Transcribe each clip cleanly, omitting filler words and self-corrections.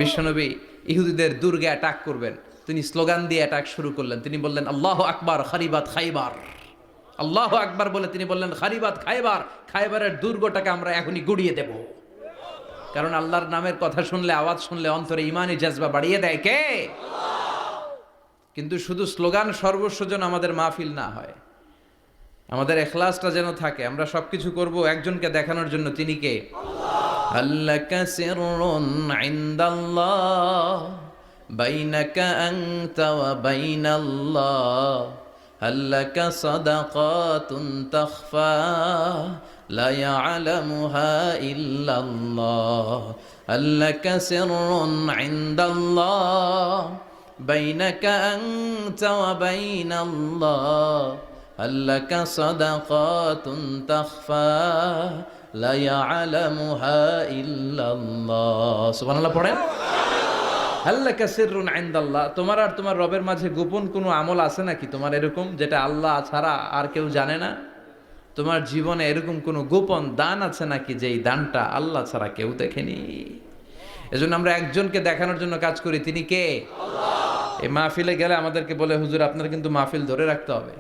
বিশ্বনবী ইহুদিদের দুর্গে অ্যাটাক করবেন, তিনি স্লোগান দিয়ে অ্যাটাক শুরু করলেন। তিনি বললেন আল্লাহু আকবার খারিবাত খাইবার, আল্লাহু আকবার বলে তিনি বললেন খারিবাত খাইবার, খাইবারের দুর্গটাকে আমরা এখনই গুড়িয়ে দেব। কারণ আল্লাহর নামের কথা শুনলে, আওয়াজ শুনলে অন্তরে ইমানি জাজবা বাড়িয়ে দেয় কে? কিন্তু শুধু স্লোগান সর্বস্ব যেন আমাদের মাহফিল না হয়, আমাদের এখলাসটা যেন থাকে। আমরা সবকিছু করব একজনকে দেখানোর জন্য, তিনি কে? আল্লাকা সিররুন ইনদাল্লাহ বাইনাকা আনতা ওয়া বাইনাল্লাহ, আল্লাকা সাদাকাতুন তাখফা লা ইয়ালামুহা ইল্লাল্লাহ, আল্লাকা সিররুন ইনদাল্লাহ বাইনাকা আনতা ওয়া বাইনাল্লাহ, আল্লাকা সাদাকাতুন তাখফা লা ইয়ালামুহা ইল্লাল্লাহ। সুবহানাল্লাহ পড়েন। আল্লাকা সিররুন ইনদাল্লাহ, তোমার আর তোমার রবের মাঝে গোপন কোনো আমল আছে নাকি তোমার এরকম, যেটা আল্লাহ ছাড়া আর কেউ জানে না? তোমার জীবনে এরকম কোনো গোপন দান আছে নাকি যেই দানটা আল্লাহ ছাড়া কেউ দেখেনি? এজন্য আমরা একজনকে দেখানোর জন্য কাজ করি, তিনি কে? আল্লাহ। এই মাহফিলে গেলে আমাদেরকে বলে হুজুর আপনার কিন্তু মাহফিল ধরে রাখতে হবে।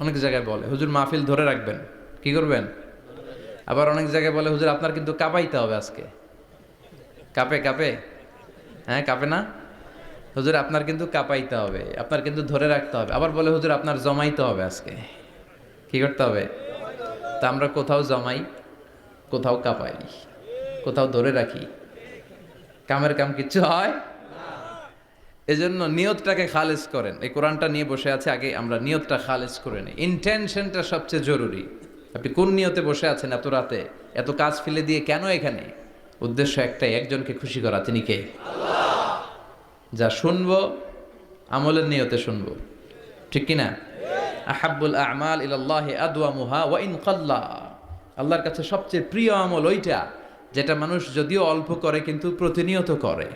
অনেক জায়গায় বলে হুজুর মাহফিল ধরে রাখবেন, কি করবেন? আবার অনেক জায়গায় বলে হুজুর আপনার কিন্তু কাঁপাইতে হবে আজকে। কাঁপে কাঁপে? হ্যাঁ কাঁপে না? হুজুর আপনার কিন্তু কাঁপাইতে হবে, আপনার কিন্তু ধরে রাখতে হবে। আবার বলে হুজুর আপনার জমাইতে হবে আজকে। কি করতে হবে? তা আমরা কোথাও জমাই, কোথাও কাঁপাই, কোথাও ধরে রাখি, কামের কাম কিচ্ছু হয়। এজন্য নিয়তটাকে খালেজ করেন। এই কোরআনটা নিয়ে বসে আছে, আগে আমরা নিয়তটা খালেজ করে নিই। ইন্টেনশনটা সবচেয়ে জরুরি। আপনি কোন নিয়তে বসে আছেন এত রাতে, এত কাজ ফেলে দিয়ে কেন এখানে? উদ্দেশ্য একটাই, একজনকে খুশি করা। তিনি কে? আল্লাহ। যা শুনবো আমলের নিয়তে শুনবো, ঠিক কিনা? আহাব্বুল আমাল ইলাল্লাহি আদওয়ামুহা ওয়া ইন কাল্লা। আল্লাহর কাছে সবচেয়ে প্রিয় আমল ওইটা যেটা মানুষ যদিও অল্প করে কিন্তু প্রতিনিয়ত করে,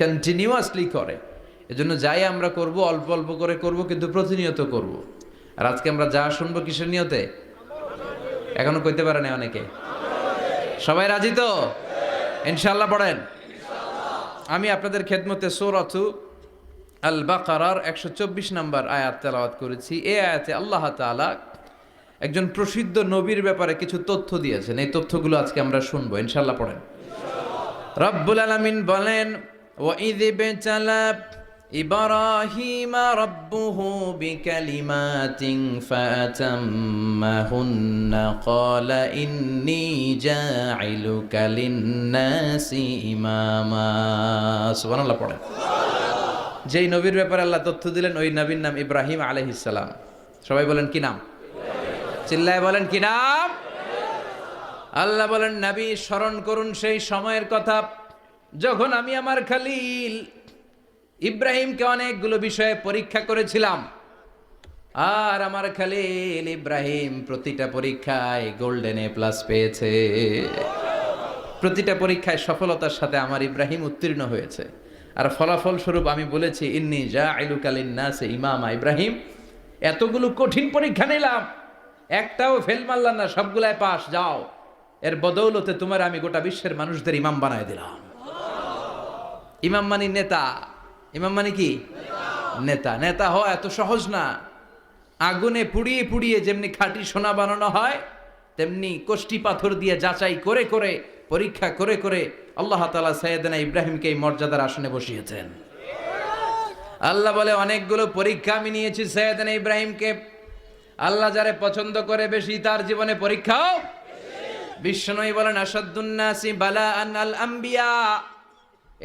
কন্টিনিউয়াসলি করে। এজন্য যাই আমরা করব অল্প অল্প করে করব, কিন্তু প্রতিনিয়ত করব। আর আজকে আমরা যা শুনবো কিসের নিয়তে? এখনো কইতে পারে না অনেকে। সবাই রাজি তো? ইনশাআল্লাহ পড়েন। আমি আপনাদের খেদমতে সূরাত আল বাকারার 124 নম্বর আয়াত তেলাওয়াত করেছি। এই আয়াতে আল্লাহ তাআলা একজন প্রসিদ্ধ নবীর ব্যাপারে কিছু তথ্য দিয়েছেন। এই তথ্যগুলো আজকে আমরা শুনবো, ইনশাআল্লাহ পড়েন। রব্বুল আলামিন বলেন وَإِذِ ابْتَلَى إِبْرَاهِيمَ رَبُّهُ بِكَلِمَاتٍ فَأَتَمَّهُنَّ قَالَ إِنِّي جَاعِلُكَ لِلنَّاسِ إِمَامًا। সুবহানাল্লাহ পড়েন। যেই নবীর ব্যাপারে আল্লাহ তথ্য দিলেন ওই নবীর নাম ইব্রাহিম আলাইহিস সালাম। সবাই বলেন কি নাম? চিল্লায় বলেন কি নাম? আল্লাহ বলেন নবী স্মরণ করুন সেই সময়ের কথা যখন আমি আমার খলিল ইব্রাহিমকে অনেকগুলো বিষয়ে পরীক্ষা করেছিলাম। আর আমার খলিল ইব্রাহিম প্রতিটা পরীক্ষায় গোল্ডেন এ প্লাস পেয়েছে। প্রতিটা পরীক্ষায় সফলতার সাথে আমার ইব্রাহিম উত্তীর্ণ হয়েছে। আর ফলাফল স্বরূপ আমি বলেছি ইন্নী জাইলুকা লিন্নাসি ইমামা। ইব্রাহিম এতগুলো কঠিন পরীক্ষা নিলাম, একটাও ফেল মারলাম না, সবগুলাই পাস। যাও, এর বদৌলতে তোমার আমি গোটা বিশ্বের মানুষদের ইমাম বানায় দিলাম। ইমাম মানে নেতা। ইমাম মানে কি? নেতা। নেতা হওয়া এত সহজ না। আগুনে পুড়িয়ে পুড়িয়ে যেমনি খাঁটি সোনা বানানো হয়, তেমনি কষ্টি পাথর দিয়ে যাচাই করে করে পরীক্ষা করে করে আল্লাহ তাআলা সাইয়েদনা ইব্রাহিমকে এই মর্যাদার আসনে বসিয়েছেন। আল্লাহ বলে অনেকগুলো পরীক্ষা আমি নিয়েছি সাইয়েদনা ইব্রাহিমকে। আল্লাহ যারে পছন্দ করে বেশি তার জীবনে পরীক্ষাও। বিশ্বনবী বলেন আসাদ্দুন নাসি বালাআন আল আম্বিয়া।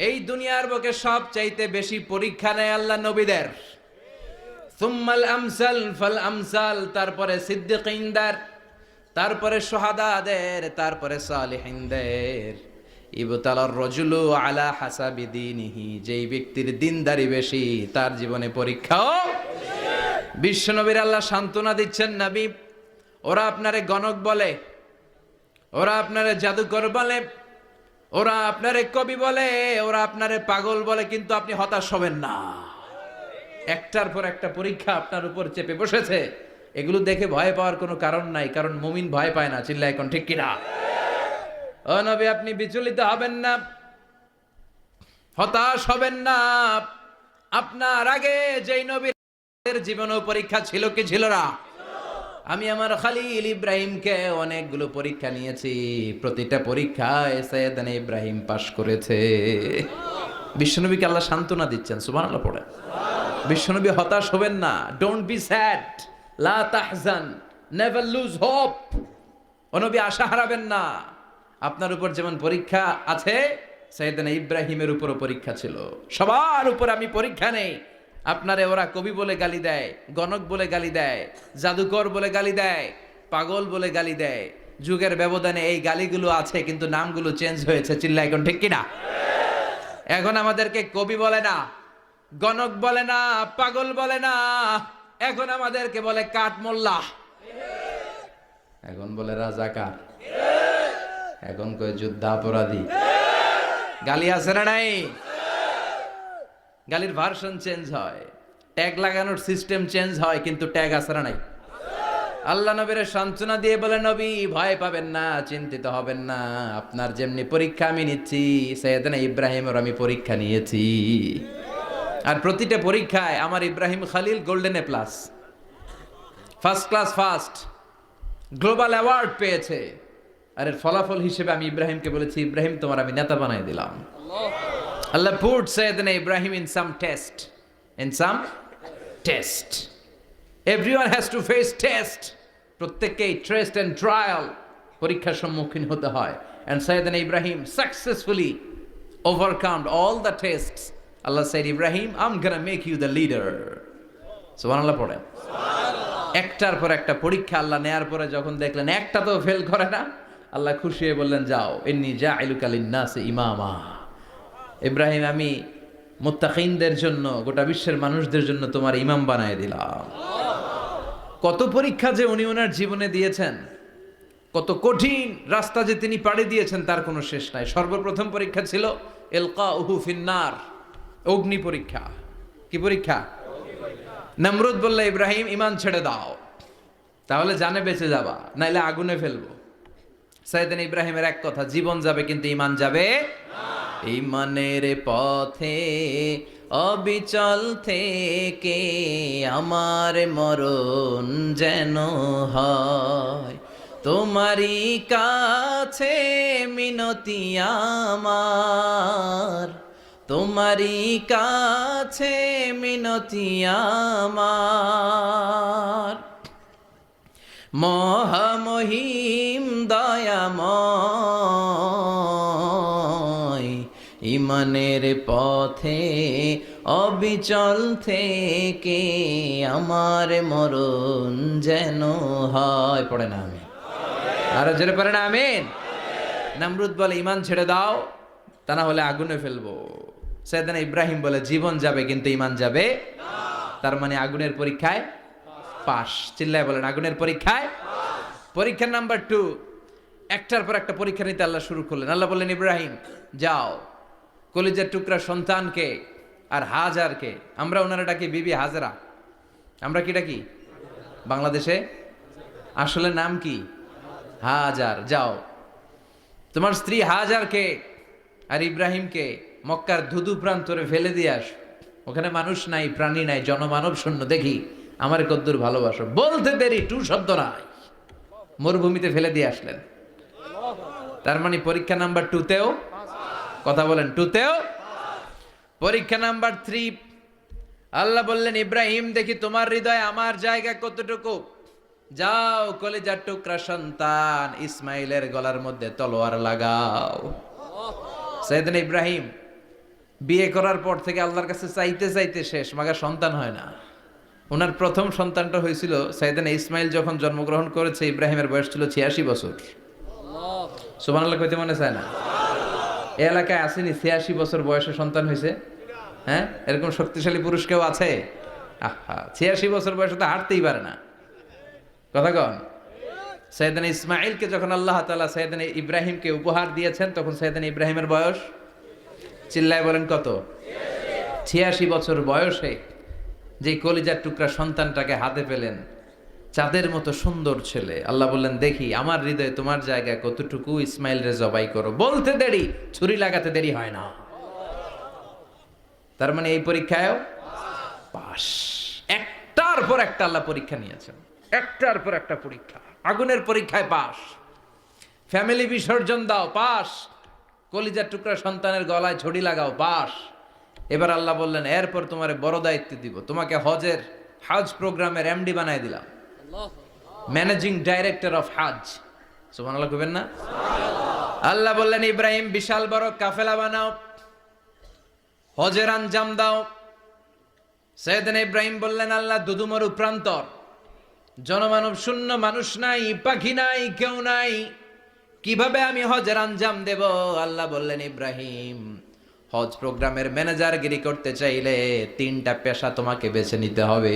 এই দুনিয়ার বুকে সব চাইতে বেশি পরীক্ষা নেয় আল্লাহ নবীদের। সুম্মাল আমসাল ফাল আমসাল, তারপরে সিদ্দিকিনদের, তারপরে শুহাদাদের, তারপরে সালিহিনদের। ইবতালার রাজুলু আলা হাসাবি দীনিহি, যেই ব্যক্তির দিনদারি বেশি তার জীবনে পরীক্ষাও। বিশ্বনবীর আল্লাহ সান্ত্বনা দিচ্ছেন, নবী ওরা আপনারে গণক বলে, ওরা আপনারে জাদুকর বলে, ওরা আপনারে কবি বলে, ওরা আপনারে পাগল বলে, কিন্তু আপনি হতাশ হবেন না। একটার পর একটা পরীক্ষা আপনার উপর চেপে বসেছে। এগুলো দেখে ভয় পাওয়ার কোনো কারণ নাই, কারণ মুমিন ভয় পায় না। চিল্লা এখন ঠিক কিনা? ও নবী আপনি বিচলিত হবেন না। হতাশ হবেন না। আপনার আগে যেই নবীর জীবনেও পরীক্ষা ছিল কি ছিল না? আমি আমার খালিল ইব্রাহিমকে অনেকগুলো পরীক্ষা নিয়েছি, প্রতিটা পরীক্ষায় সাইয়েদনা ইব্রাহিম পাশ করেছে। বিশ্বনবীকে আল্লাহ সান্ত্বনা দিচ্ছেন, সুবহানাল্লাহ পড়েন। বিশ্বনবী হতাশ হবেন না, ডোন্ট বি স্যাড, লা তাহজান, নেভার লুজ হোপ। ও নবী আশা হারাবেন না। আপনার উপর যেমন পরীক্ষা আছে, সাইয়েদনা ইব্রাহিমের উপরও পরীক্ষা ছিল। সবার উপর আমি পরীক্ষা নেই। আপনারে ওরা কবি বলে গালি দেয়, গণক বলে গালি দেয়, জাদুকর বলে গালি দেয়, পাগল বলে গালি দেয়। যুগের ব্যবধানে এই গালিগুলো আছে, কিন্তু নামগুলো চেঞ্জ হয়েছে। চিল্লা এখন ঠিক কিনা? এখন আমাদেরকে কবি বলে না, গণক বলে না, পাগল বলে না, এখন আমাদেরকে বলে কাঠ মোল্লা, এখন বলে রাজাকার, এখন কয় যুদ্ধাপরাধী। গালি আছে না নাই? গালির ভার্সন চেঞ্জ হয়, ট্যাগ লাগানোর সিস্টেম চেঞ্জ হয়, কিন্তু ট্যাগ আছে না নাই? আল্লাহ নবীর সান্ত্বনা দিয়ে বলে, নবী ভয় পাবেন না, চিন্তিত হবেন না। আপনার যেমনি পরীক্ষা আমি নিচ্ছি, সাইয়েদনা ইব্রাহিমের আমি পরীক্ষা নিয়েছি। আর প্রতিটা পরীক্ষায় আমার Ibrahim Khalil golden A plus, first class first, global award পেয়েছে। আর এর ফলাফল হিসেবে আমি ইব্রাহিমকে বলেছি, ইব্রাহিম তোমার আমি নেতা বানাই দিলাম। Allah put Sayyidina Ibrahim in some test. In some test. Everyone has to face test. প্রত্যেককেই টেস্ট এন্ড ট্রায়াল, পরীক্ষার সম্মুখীন হতে হয়। And Sayyidina Ibrahim successfully overcome all the tests. Allah said, Ibrahim, I'm gonna make you the leader. সুবহানাল্লাহ পড়েন। একটার পর একটা পরীক্ষা আল্লাহ নেয়ার পরে যখন দেখলেন একটা তো ফেল করে না, আল্লাহ খুশি হয়ে বললেন, যাও, ইন্নী জাইলুকা লিন-নাসি ইমামা। ইব্রাহিম, আমি মুত্তাকিনদের জন্য, গোটা বিশ্বের মানুষদের জন্য তোমার ইমাম বানায় দিলাম। কত পরীক্ষা যে উনি ওনার জীবনে দিয়েছেন, কত কঠিন রাস্তা যে তিনি পাড়ি দিয়েছেন, তার কোনো শেষ নাই। সর্বপ্রথম পরীক্ষা ছিল ইলকাউহু ফিন্নার, অগ্নি পরীক্ষা। কি পরীক্ষা? নমরুদ বলল, ইব্রাহিম ঈমান ছেড়ে দাও, তাহলে জানে বেঁচে যাবা, নাইলে আগুনে ফেলবো। সাইয়েদনা ইব্রাহিমের এক কথা, জীবন যাবে কিন্তু ঈমান যাবে না। ঈমানের পথে অবিচল থেকে আমার মরণ যেন হয়, তোমারই কাছে মিনতি আমার, তোমারই কাছে মিনতি আমার। মহামহিম দয়াময়, ঈমানের পথে অবিচল থেকে আমার মরণ যেন হয়। পড়ে না আমিন? আরো জোরে পড়ে না আমিন? নমরুদ বলে, ঈমান ছেড়ে দাও, তা না হলে আগুনে ফেলবো। সাইয়েদনা ইব্রাহিম বলে, জীবন যাবে কিন্তু ঈমান যাবে না। তার মানে আগুনের পরীক্ষায় পাস। চিল্লায় বলেন, আগুনের পরীক্ষায়। পরীক্ষা নাম্বার 2, একটার পর একটা পরীক্ষা নিতে আল্লাহ শুরু করলেন। আল্লাহ বললেন, ইব্রাহিম যাও, কলিজার টুকরা সন্তানকে আর হাজারকে, আমরা ওনারা ডাকি বিবি হাজরা, আমরা কি ডাকি বাংলাদেশে? আসলে নাম কি? হাজার। যাও, তোমার স্ত্রী হাজারকে আর ইব্রাহিমকে মক্কার ধুধু প্রান্তরে ফেলে দিয়ে আস। ওখানে মানুষ নাই, প্রাণী নাই, জনমানব শূন্য, দেখি আমার কদ্দুর ভালোবাসো। বলতে দেরি, টু শব্দ নাই, মরুভূমিতে ফেলে দিয়ে আসলেন। তার মানে পরীক্ষা নাম্বার 2তেও, কথা বলেন, 2তেও। পরীক্ষা নাম্বার 3, আল্লাহ বললেন, ইব্রাহিম দেখি তোমার হৃদয়ে আমার জায়গা কতটুকু। যাও, কলিজার টুকরা সন্তান ইসমাইলের গলার মধ্যে তলোয়ার লাগাও। সাইয়েদনা ইব্রাহিম বিয়ে করার পর থেকে আল্লাহর কাছে চাইতে চাইতে শেষ, মাগার সন্তান হয় না। ওনার প্রথম সন্তানটা হয়েছিল সাইয়েদনা ইসমাইল যখন জন্মগ্রহণ করেছে, ইব্রাহিমের বয়স ছিল 86 বছর। সুবহানাল্লাহ কইতে মনে চায় না? এই এলাকায় আসেনি 86 বছর বয়সে সন্তান হয়েছে? হ্যাঁ, এরকম শক্তিশালী পুরুষ কেউ আছে? আহা, 86 বছর বয়সে তো হাঁটতেই পারে না। কথা কন। সাইয়েদনা ইসমাইলকে যখন আল্লাহ তাআলা সাইয়েদনা ইব্রাহিমকে উপহার দিয়েছেন, তখন সাইয়েদনা ইব্রাহিমের বয়স, চিল্লায় বলেন কত? 86 বছর বয়সে যে কলিজার টুকরা সন্তানটাকে হাতে পেলেন, চাঁদের মতো সুন্দর ছেলে। আল্লাহ বললেন, দেখি আমার হৃদয়ে তোমার জায়গায় কতটুকু, ইসমাইল রে জবাই করো। বলতে দেরি, ছুরি লাগাতে দেরি হয় না। তার মানে এই পরীক্ষায়ও পাস। একটার পর একটা আল্লাহ পরীক্ষা নিয়েছেন, একটার পর একটা পরীক্ষা। আগুনের পরীক্ষায় পাস, ফ্যামিলি বিসর্জন দাও পাস, কলিজার টুকরা সন্তানের গলায় ছড়ি লাগাও পাস। এবার আল্লাহ বললেন এরপর তোমারে বড় দায়িত্ব দিব, তোমাকে হজ প্রোগ্রামের এমডি বানায় দিলাম, ম্যানেজিং ডাইরেক্টর অফ হজ। সুবহানাল্লাহ কইবেন না? আল্লাহ বললেন ইব্রাহিম বিশাল বড় কাফেলা বানাও, হজের আঞ্জাম দাও। সাইয়েদনা ইব্রাহিম বললেন আল্লাহ দুদুমরু প্রান্তর, জনমানব শূন্য, মানুষ নাই, পাখি নাই, কেউ নাই, কিভাবে আমি হজের আঞ্জাম দেব? আল্লাহ বললেন ইব্রাহিম হজ প্রোগ্রামের ম্যানেজারগিরি করতে চাইলে 3টা পেশা তোমাকে বেছে নিতে হবে।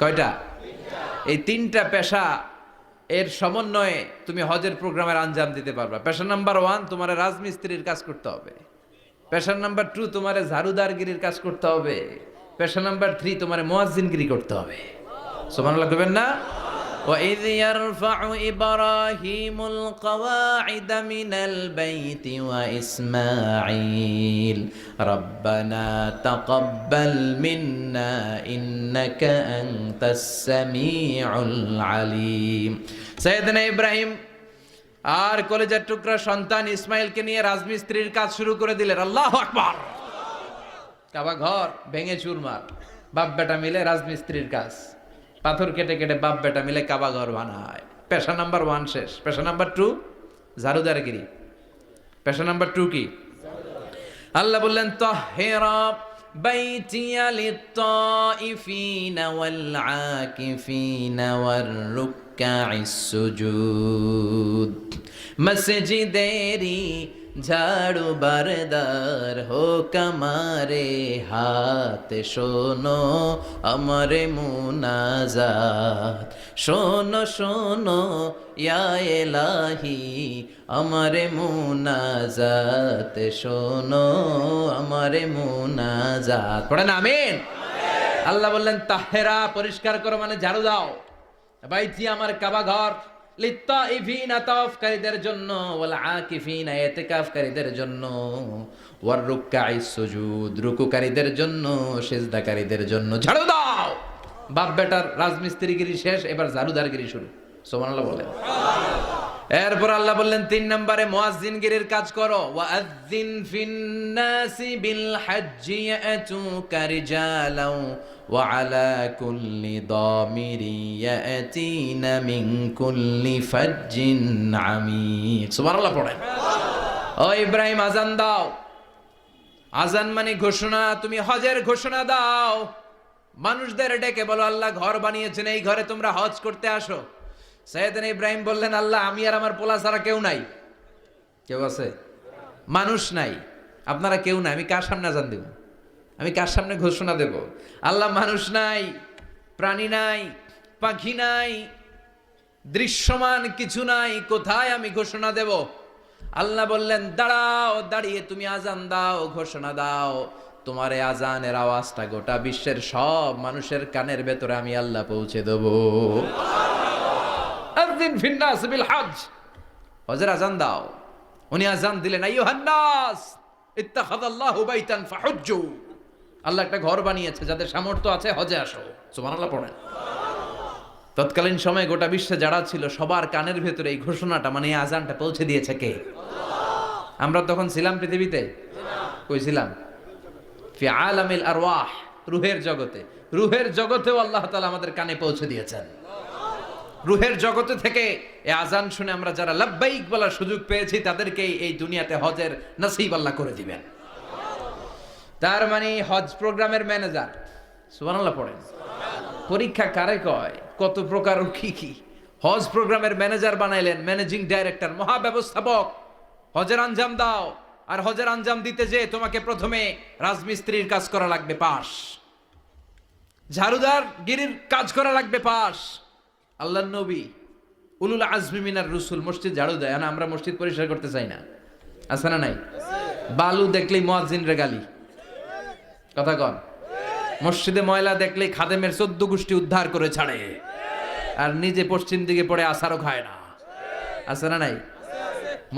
কয়টা? এই 3টা পেশা এর সমন্বয়ে তুমি হজের প্রোগ্রামের আঞ্জাম দিতে পারবা। পেশা নাম্বার 1 তোমার রাজমিস্ত্রির কাজ করতে হবে, পেশা নাম্বার 2 তোমার ঝাড়ুদারগিরির কাজ করতে হবে, পেশা নাম্বার 3 তোমার মুয়াজ্জিনগিরি করতে হবে। সুবহানাল্লাহ কইবেন না? وَإِذْ يَرْفَعُ إِبْرَاهِيمُ الْقَوَاعِدَ مِنَ الْبَيْتِ وَإِسْمَاعِيلُ رَبَّنَا تَقَبَّلْ مِنَّا إِنَّكَ أَنْتَ السَّمِيعُ الْعَلِيمُ। সাইয়েদনা ইব্রাহিম আর কলেজের টুকরা সন্তান ইসমাইলকে নিয়ে রাজমিস্ত্রির কাজ শুরু করে দিলেন। আল্লাহু আকবার। কাবা ঘর ভেঙে চুরমার, বাপ বেটা মিলে রাজমিস্ত্রির কাজ, পাথর কেটে কেটে বাপ বেটা মিলে কাবা ঘর বানায়। পেশা নাম্বার 1 শেষ। পেশা নাম্বার 2 ঝাড়ুদারগিরি। পেশা নাম্বার 2 কি? আল্লাহ বললেন তাহহিরা বাইতিয়া লিত-তাইফিনা ওয়াল আকিফিনা ওয়ার রুকআইস সুজুদ। মসজিদেরি ঝাড়ু বারদার হোক আমারে হাত, শোনো আমারে মুনাজাত, শোনো শোনো ইয়া ইলাহি আমারে মুনাজাত, শোনো আমারে মুনাজাত। পড়েন আমিন। আল্লাহ বললেন তাহেরা পরিষ্কার করো মানে ঝাড়ু দাও, বাইতি আমার কাবা ঘর, লিত্তাইফিনা তাওয়াফকারীদের জন্য, ওয়াল আকিফিনা ইতিকাফকারীদের জন্য, ওয়ার রুকআইস সুজুদ রুকুকারীদের জন্য, সিজদাকারীদের জন্য। ঝাড়ু দাও। বাপ বেটার রাজমিস্ত্রিগিরি শেষ, এবার ঝাড়ুদারগিরি শুরু। সুবহানাল্লাহ বলেন। এরপর আল্লাহ বললেন 3 নম্বরে মুয়াজ্জিনগিরির কাজ করো। ওয়াআযযিন ফিন-নাসি বিল হাজ্জি ইয়াতুকা রিজালাও ওয়া আলা কুল্লি দামিরি ইয়াতিনা মিন কুল্লি ফাজ্জিন আমিক। সুবহানাল্লাহ পড়েন। ও ইব্রাহিম আযান দাও। আযান মানে ঘোষণা, তুমি হজের ঘোষণা দাও। মানুষদের ডেকে বলো আল্লাহ ঘর বানিয়েছেন, এই ঘরে তোমরা হজ করতে আসো। সাইয়েদনা ইব্রাহিম বললেন আল্লাহ আমি আর আমার পোলা ছাড়া কেউ নাই। কেউ আছে? মানুষ নাই, আপনারা কেউ নাই, আমি কার সামনে আযান দেব? আমি কার সামনে ঘোষণা দেব? আল্লাহ মানুষ নাই, প্রাণী নাই, পাখি নাই, দৃশ্যমান কিছু নাই, কোথায় আমি ঘোষণা দেব? আল্লাহ বললেন দাঁড়াও, দাঁড়িয়ে তুমি আযান দাও, ঘোষণা দাও। তোমার এই আযানের আওয়াজটা গোটা বিশ্বের সব মানুষের কানের ভেতরে আমি আল্লাহ পৌঁছে দেব। আযিন ফিন-নাস বিল হজ, হজের আযান দাও। উনি আযান দিলেন আইয়ুহান নাস ইত্তাখাযাল্লাহু বাইতান ফাহুজ্জু। আল্লাহ একটা ঘর বানিয়েছে, যাদের সামর্থ্য আছে হজে আসো। সুবহানাল্লাহ পড়েন। তৎকালীন সময়ে গোটা বিশ্বে যারা ছিল সবার কানের ভেতরে এই ঘোষণাটা মানে এই আযানটা পৌঁছে দিয়েছে কে? আমরা তখন ছিলাম পৃথিবীতে? কই ছিলাম? ফি আলামিল আরওয়াহ, রূহের জগতে। রূহের জগতেও আল্লাহ তাআলা আমাদের কানে পৌঁছে দিয়েছেন। রূহের জগতে থেকে এই আযান শুনে আমরা যারা লাব্বাইক বলার সুযোগ পেয়েছি তাদেরকে এই দুনিয়াতে হজের নসিব আল্লাহ করে দিবেন। তার মানে হজ প্রোগ্রামের ম্যানেজার। সুবহানাল্লাহ পড়েন। পরীক্ষা কারে কয়? কত প্রকার ও কি কি। হজ প্রোগ্রামের ম্যানেজার বানাইলেন, ম্যানেজিং ডাইরেক্টর, মহাব্যবস্থাপক। হজের আঞ্জাম দাও, আর হজের আঞ্জাম দিতে যে তোমাকে প্রথমে রাজমিস্ত্রির কাজ করা লাগবে পাস, ঝাড়ুদার গিরির কাজ করা লাগবে পাস। আল্লাহর নবী উলুল আজমি মিনার রসুল মসজিদ ঝাড়ু দেয় না, আমরা মসজিদ পরিষ্কার করতে চাই না, আছে না নাই? বালু দেখলেই মুয়াজ্জিনরে গালি, কথা কন। মসজিদে ময়লা দেখলেই খাদেমের 14 গোষ্ঠী উদ্ধার করে ছাড়ে, আর নিজে পশ্চিম দিকে পড়ে আসারও খায় না, আছে না নাই?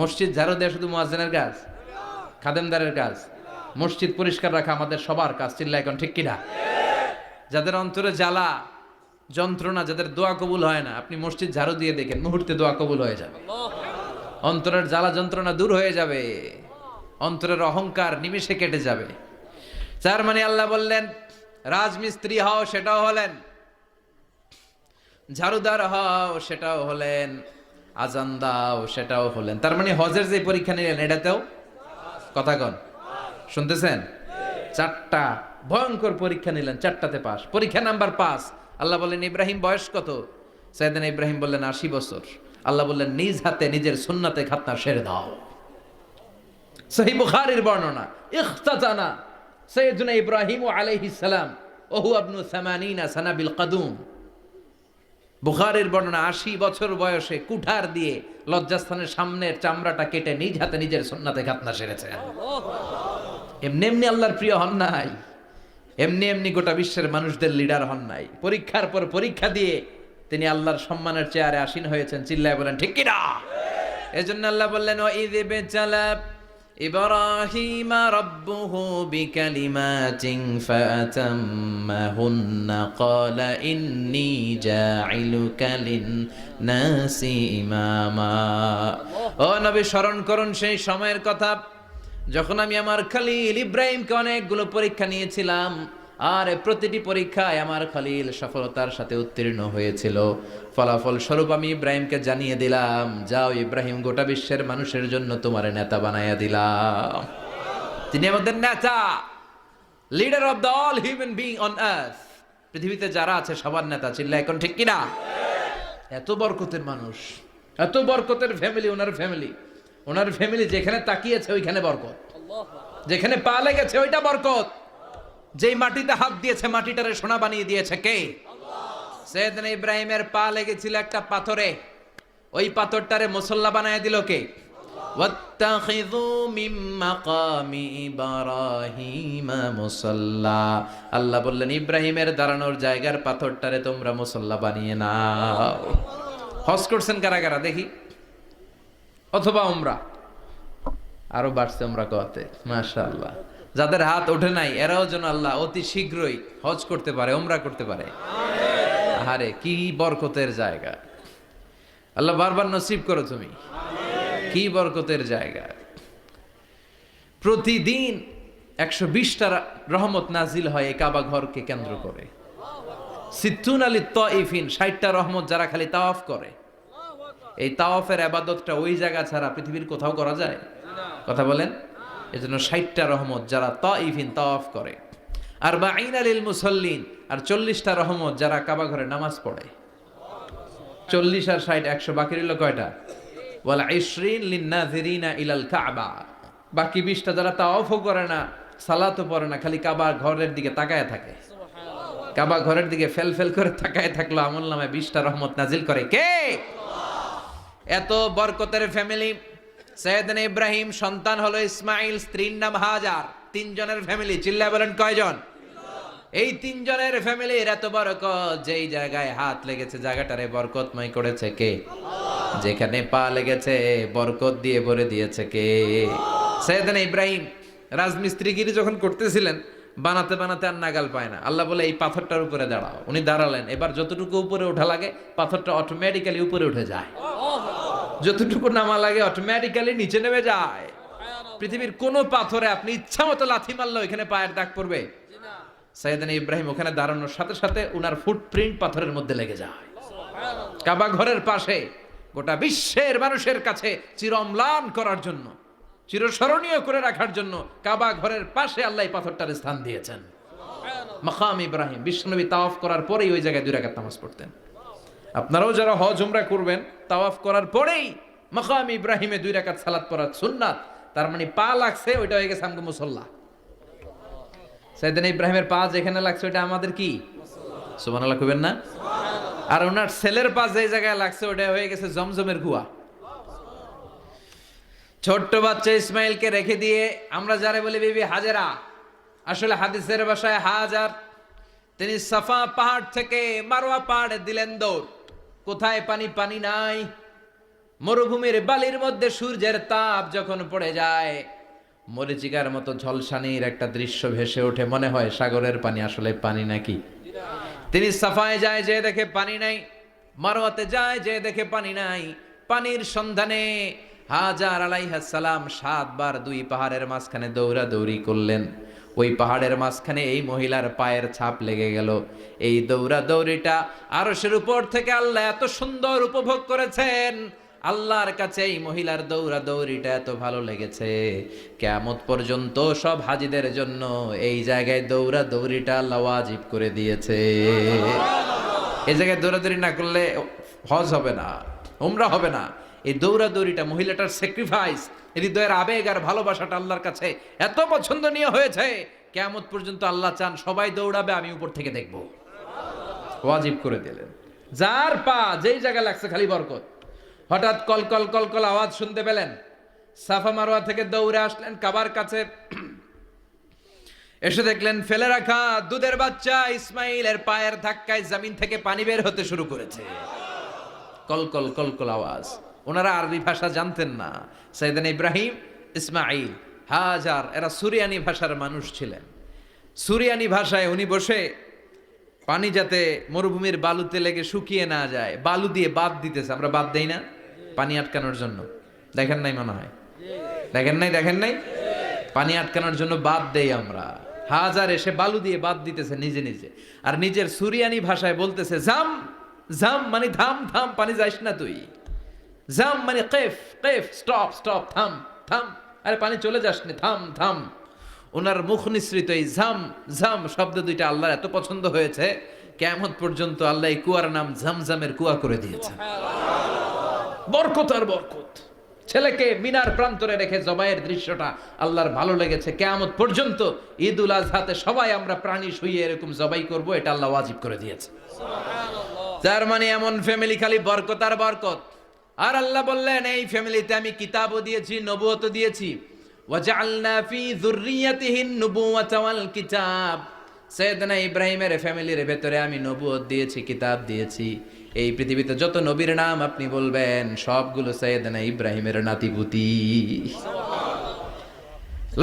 মসজিদ ঝাড়ু দেয় শুধু মুয়াজ্জিনের কাজ, খাদেমদারের কাজ? মসজিদ পরিষ্কার রাখা আমাদের সবার কাজ, চিল্লা এখন ঠিক কিনা? যাদের অন্তরে জ্বালা যন্ত্রণা, যাদের দোয়া কবুল হয় না, আপনি মসজিদ ঝাড়ু দিয়ে দেখেন মুহূর্তে দোয়া কবুল হয়ে যাবে। অন্তরের জ্বালা যন্ত্রণা দূর হয়ে যাবে, অন্তরের অহংকার নিমেষে কেটে যাবে। তার মানে আল্লাহ বললেন রাজমিস্ত্রি হও সেটাও হলেন, ঝাড়ুদার হও সেটাও হলেন, আজান দাও সেটাও হলেন। তার মানে হজের যে পরীক্ষা নিলেন এটাতেও কথা কন, শুনতেছেন? 4টা ভয়ঙ্কর পরীক্ষা নিলেন, 4টাতে পাস। পরীক্ষা নাম্বার 5। আল্লাহ বললেন ইব্রাহিম বয়স কত? সাইয়েদনা ইব্রাহিম বললেন 80 বছর। আল্লাহ বললেন নিজ হাতে নিজের সুন্নাতে খাতনা সেরে দাও। সহিহ বুখারীর বর্ণনা, ইখতাতানা সাইয়েদনা ইব্রাহিম আলাইহিস সালাম ওহু ইবনু 80 সানা বিল কদুম। বুখারীর বর্ণনা, 80 বছর বয়সে কুঠার দিয়ে লজ্জাস্থানের সামনের চামড়াটা কেটে নিজ হাতে নিজের সুন্নাতে খাতনা সেরেছেন। এমনি এমনি আল্লাহর প্রিয় হন নাই, এমনি এমনি গোটা বিশ্বের মানুষদের লিডার হন নাই। পরীক্ষার পর পরীক্ষা দিয়ে তিনি আল্লাহর সম্মানের চেয়ারে আসীন হয়েছেন, চিল্লায় বলেন ঠিক কিনা? এজন্য আল্লাহ বললেন ওয়াইয ইবতালা ইব্রাহিমা রাব্বুহু বিকালিমাতিন ফাআতাম্মাহুন্না ক্বালা ইন্নী জাইলুকা লিন-নাসি ইমামা। ও নবী, স্মরণ করুন সেই সময়ের কথা যখন আমি আমার খলিল ইব্রাহিমকে অনেকগুলো পরীক্ষা নিয়েছিলাম, আর প্রতিটি পরীক্ষায় আমার খলিল সফলতার সাথে উত্তীর্ণ হয়েছিল। ফলাফল স্বরূপ আমি ইব্রাহিমকে জানিয়ে দিলাম, যাও ইব্রাহিম, গোটা বিশ্বের মানুষের জন্য তোমার নেতা বানাইয়া দিলাম। তিনি আমাদের নেতা, leader of the all human being on earth. পৃথিবীতে যারা আছে সবার নেতা, চিল্লা এখন ঠিক কিনা? এত বরকতের মানুষ, এত বরকতের ফ্যামিলি, ওনার ফ্যামিলি যেখানে তাকিয়েছে ওইখানে বরকত, যেখানে পা লেগেছে ওইটা বরকত। যেই মাটিতে হাত দিয়েছে মাটিটারে সোনা বানিয়ে দিয়েছে কে? সাইয়েদনা ইব্রাহিমের পা লেগেছিল একটা পাথরে, ওই পাথরটারে মুসল্লা বানায় দিল কে? ওয়াত্তাখিযু মিন মাকামি ইব্রাহিমা মুসাল্লা। আল্লাহ বললেন ইব্রাহিমের দাঁড়ানোর জায়গার পাথরটারে তোমরা মুসল্লা বানিয়ে নাও। হজ করছেন কারা কারা দেখি? অথবা উমরা, আরো বাড়ছে উমরা করতে, মাশাআল্লাহ। যাদের হাত ওঠে নাই এরাও যেন আল্লাহ অতি শীঘ্রই হজ করতে পারে, উমরা করতে পারে। আরে কি বরকতের জায়গা, আল্লাহ বারবার নসিব করো তুমি। কি বরকতের জায়গা। প্রতিদিন 120টা রহমত নাজিল হয় এই কাবা ঘরকে কেন্দ্র করে। সিত্তুন আলী তাইফিন, 60টা রহমত যারা খালি তাওয়াফ করে। এই তাওয়াফের ইবাদতটা ওই জায়গা ছাড়া পৃথিবীর কোথাও করা যায়? কথা বলেন। এজন্য 60টা রহমত যারা তাইফিন তাওয়াফ করে। আর বাঈনা লিল মুসাল্লিন, আর 40টা রহমত যারা কাবা ঘরে নামাজ পড়ে। 40 আর 60 100, বাকি রইল কয়টা? ওয়াল 20 লিন নাযিরিনা ইলাল কাবা। বাকি 20টা যারা তাওয়াফও করে না, সালাতও পড়ে না, খালি কাবা ঘরের দিকে তাকায় থাকে। কাবা ঘরের দিকে ফেল করে তাকায় থাকলো, আমলনামায় 20টা রহমত নাজিল করে কে? এত বরকতের ফ্যামিলি। সাইয়েদনা ইব্রাহিম সন্তান হলো ইসমাইল, স্ত্রীর নাম হাজার। 3 জনের ফ্যামিলি, চিল্লায় বলেন কয়জন? এই 3 জনের ফ্যামিলির এত বরকত, যেই জায়গায় হাত লেগেছে জায়গাটারে বরকতময় করেছে কে? যেখানে পা লেগেছে বরকত দিয়ে ভরে দিয়েছে কে? সাইয়েদনা ইব্রাহিম রাজমিস্ত্রিগিরি যখন করতেছিলেন, বানাতে বানাতে আর নাগাল পায় না। আল্লাহ বলে এই পাথরটার উপরে দাঁড়াও। উনি দাঁড়ালেন, এবার যতটুকু উপরে ওঠা লাগে পাথরটা অটোমেটিক্যালি উপরে উঠে যায়, যতটুকু নামা লাগে অটোমেটিক্যালি নিচে নেমে যায়। পৃথিবীর কোন পাথরে আপনি ইচ্ছা মতো লাথি মারলে ওইখানে পায়ের দাগ পড়বে? সাইয়েদনা ইব্রাহিম ওখানে দাঁড়ানোর সাথে সাথে উনার ফুটপ্রিন্ট পাথরের মধ্যে লেগে যায়। কাবা ঘরের পাশে গোটা বিশ্বের মানুষের কাছে চিরম্লান করার জন্য, চিরস্মরণীয় করে রাখার জন্য কাবা ঘরের পাশে আল্লাহ পাথরটার স্থান দিয়েছেন। মাকাম ইব্রাহিম। বিশ্বনবী তাওয়াফ করার পরেই ওই জায়গায় 2 রাকাত নামাজ পড়তেন। আপনারাও যারা হজ উমরা করবেন, তাওয়াফ করার পরেই মাকাম ইব্রাহিমে 2 রাকাত সালাত পড়া সুন্নাত। তার মানে পা লাগছে, ওইটা হয়ে গেছে আমগো মুসল্লা। সাইয়েদনা ইব্রাহিমের পা যেখানে লাগছে ওইটা আমাদের কি? সুবহানাল্লাহ কইবেন না? আর ওনার ছেলের পা যে জায়গায় লাগছে ওটা হয়ে গেছে জমজমের কুয়া। ছোট্ট বাচ্চা ইসমাইলকে রেখে দিয়ে আমরা যারা বলি বিবি হাজেরা, আসলে হাদিসের ভাষায় হাজার, তিনি সাফা পাহাড় থেকে মারওয়া পাহাড়ে দিলেন দৌড়। কোথায় পানি? পানি নাই। মরুভূমির বালির মধ্যে সূর্যের তাপ যখন পড়ে যায়, মরিচিকার মতো ঝলসানির একটা দৃশ্য ভেসে ওঠে, মনে হয় সাগরের পানি, আসলে পানি নাকি। তিনি সাফায় যায়, যে দেখে পানি নাই। মারওয়াতে যায়, যে দেখে পানি নাই। পানির সন্ধানে হাজার আলাইহিস সালাম 7 বার 2 পাহাড়ের মাঝখানে দৌড়াদৌড়ি করলেন। ওই পাহাড়ের মাঝখানে এই মহিলার পায়ের ছাপ লেগে গেল। এই দৌড়াদৌড়িটা আরশের উপর থেকে আল্লাহ এত সুন্দর উপভোগ করেছেন। আল্লাহর কাছে এই মহিলার দৌড়াদৌড়িটা এত ভালো লেগেছে, কিয়ামত পর্যন্ত সব হাজীদের জন্য এই জায়গায় দৌড়াদৌড়িটা আল্লাহ ওয়াজিব করে দিয়েছে। এই জায়গায় দৌড়াদৌড়ি না করলে হজ হবে না, উমরা হবে না। এই দৌড়াদৌড়িটা, মহিলাটার স্যাক্রিফাইস, হৃদয়ের আবেগ আর ভালোবাসাটা আল্লাহর কাছে এত পছন্দনীয় হয়েছে, কিয়ামত পর্যন্ত আল্লাহ চান সবাই দৌড়াবে, আমি উপর থেকে দেখব। ওয়াজিব করে দিলেন। যার পা যেই জায়গায় লাগছে খালি বরকত। হঠাৎ কলকল কলকল আওয়াজ শুনতে পেলেন। সাফা মারওয়া থেকে দৌড়ে আসলেন কাবার কাছে। এসে দেখলেন ফেলে রাখা দুধের বাচ্চা ইসমাইলের পায়ের ধাক্কায় জমিন থেকে পানি বের হতে শুরু করেছে। কলকল কলকল আওয়াজ। ওনারা আরবি ভাষা জানতেন না। সাইয়েদনা ইব্রাহিম, ইসমাইল, হাজার, এরা সুরিয়ানি ভাষার মানুষ ছিলেন। সুরিয়ানি ভাষায় উনি বসে পানি যাতে মরুভূমির বালুতে লেগে শুকিয়ে না যায়, বালু দিয়ে বাঁধ দিতেছে। আমরা বাঁধ দেই না পানি আটকানোর জন্য? দেখেন নাই মনে হয়? দেখেন নাই? পানি আটকানোর জন্য বাঁধ দেই আমরা। হাজার এসে বালু দিয়ে বাঁধ দিতেছে নিজে নিজে, আর নিজের সুরিয়ানি ভাষায় বলতেছে জাম জাম, মানে থাম থাম, পানি যাইস না তুই। জাম মানে কেফ কেফ, স্টপ স্টপ, থাম থাম, আরে পানি চলে যাস না, থাম থাম। ওনার মুখ নিঃসৃত এই ঝাম ঝাম শব্দ দুইটা আল্লাহর এত পছন্দ হয়েছে, কিয়ামত পর্যন্ত আল্লাহ এই কুয়ার নাম ঝমঝমের কুয়া করে দিয়েছে। বরকত আর বরকত। ছেলেকে মিনার প্রান্তরে রেখে জবাইয়ের দৃশ্যটা আল্লাহর ভালো লেগেছে। কিয়ামত পর্যন্ত ঈদ উল আজহাতে সবাই আমরা প্রাণী শুইয়ে এরকম জবাই করব, এটা আল্লাহ ওয়াজিব করে দিয়েছে। তার মানে এমন ফ্যামিলি খালি বরকত আর বরকত। আর আল্লাহ বললেন এই ফ্যামিলিতে আমি কিতাবও দিয়েছি, নবুয়তও দিয়েছি। ওয়াজআলনা ফি যুররিয়াতিহিন নুবুওয়াতা ওয়াল কিতাব। সাইয়েদনা ইব্রাহিমের ফ্যামিলির ভেতরে আমি নবুয়ত দিয়েছি, কিতাব দিয়েছি। এই পৃথিবীতে যত নবীর নাম আপনি বলবেন সবগুলো সাইয়েদনা ইব্রাহিমের নাতিপুতি।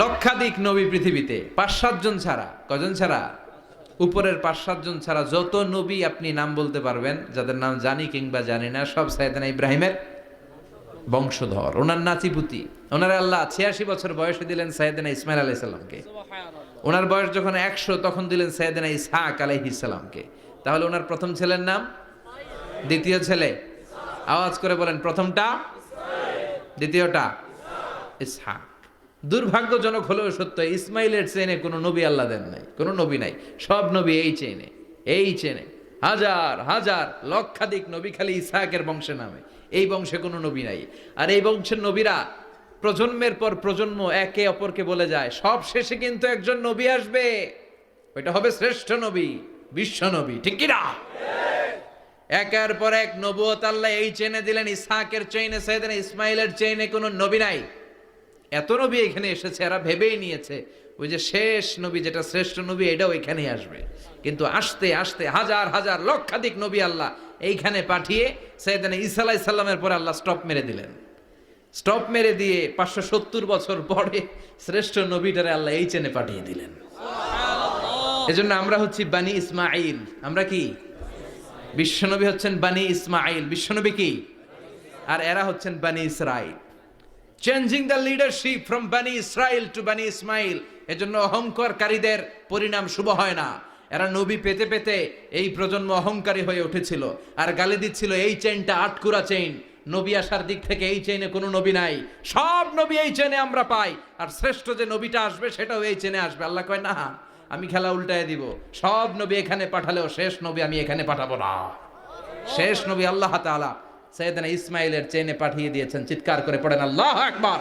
লক্ষাধিক নবী পৃথিবীতে, 5-7 জন ছাড়া। কজন ছাড়া? উপরের 5-7 জন ছাড়া যত নবী আপনি নাম বলতে পারবেন, যাদের নাম জানি কিংবা জানি না, সব সাইয়েদনা ইব্রাহিমের বংশধর, ওনার নাতিপুতি। ওনার আল্লাহ 86 বছর বয়সে দিলেন সাইয়েদনা ইসমাইল আলাইহিস সালামকে। ওনার বয়স যখন 100 তখন দিলেন সাইয়েদনা ইসহাক আলাইহিস সালামকে। তাহলে ওনার প্রথম ছেলের নাম? দ্বিতীয় ছেলে? আওয়াজ করে বলেন, প্রথমটা দ্বিতীয়টা ইসহাক। দুর্ভাগ্যজনক হলেও সত্য, ইসমাইলের চেনে কোনো নবী আল্লাহ দেন নাই, কোনো নবী নাই। সব নবী এই চেনে হাজার হাজার লক্ষাধিক নবী খালি ইসহাকের বংশে নামে। এই বংশে কোনো নবী নাই। আর এই বংশের নবীরা প্রজন্মের পর প্রজন্ম একে অপরকে বলে যায়, সব শেষে কিন্তু একজন নবী আসবে, ওইটা হবে শ্রেষ্ঠ নবী, বিশ্ব নবী। ঠিক কি না? একের পর এক নবুয়ত আল্লাহ এই চেনে দিলেন। ইসহাকের চেইনে, সাইয়েদনা ইসমাইলের চেইনে কোনো নবী নাই। এত নবী এখানে এসেছে, এরা ভেবেই নিয়েছে ওই যে শেষ নবী, যেটা শ্রেষ্ঠ নবী, এটাও এখানেই আসবে। কিন্তু আস্তে আস্তে হাজার হাজার লক্ষাধিক নবী আল্লাহ এইখানে পাঠিয়ে সাইয়েদনা ঈসা আলাইহিস সালামের পরে আল্লাহ স্টপ মেরে দিলেন। স্টপ মেরে দিয়ে 570 বছর পরে শ্রেষ্ঠ নবীটারে আল্লাহ এই চেনে পাঠিয়ে দিলেন। এজন্য আমরা হচ্ছি বানি ইসমাইল। আমরা কি? বিশ্বনবী হচ্ছেন বানি ইসমাইল, বিশ্বনবী কি? আর এরা হচ্ছেন বানি Israil. Changing the leadership from বানি ইসরাইল টু বানি ইসমাইল। এজন্য অহংকারকারীদের পরিণাম শুভ হয় না। এরা নবী পেতে পেতে এই প্রজন্ম অহংকারী হয়ে উঠেছিল আর গালি দিচ্ছিল এই চেইনটা আটকুরা চেইন, নবী আসার দিক থেকে এই চেইনে কোনো নবী নাই, সব নবী এই চেইনে আমরা পাই, আর শ্রেষ্ঠ যে নবীটা আসবে সেটাও এই চেইনে আসবে। আল্লাহ কয় না, আমি খেলা উল্টায় দিব, সব নবী এখানে পাঠালেও শেষ নবী আমি এখানে পাঠাবো না। শেষ নবী আল্লাহ তাআলা সাইয়েদনা ইসমাইলের চেইনে পাঠিয়ে দিয়েছেন। চিৎকার করে পড়েন আল্লাহু আকবার।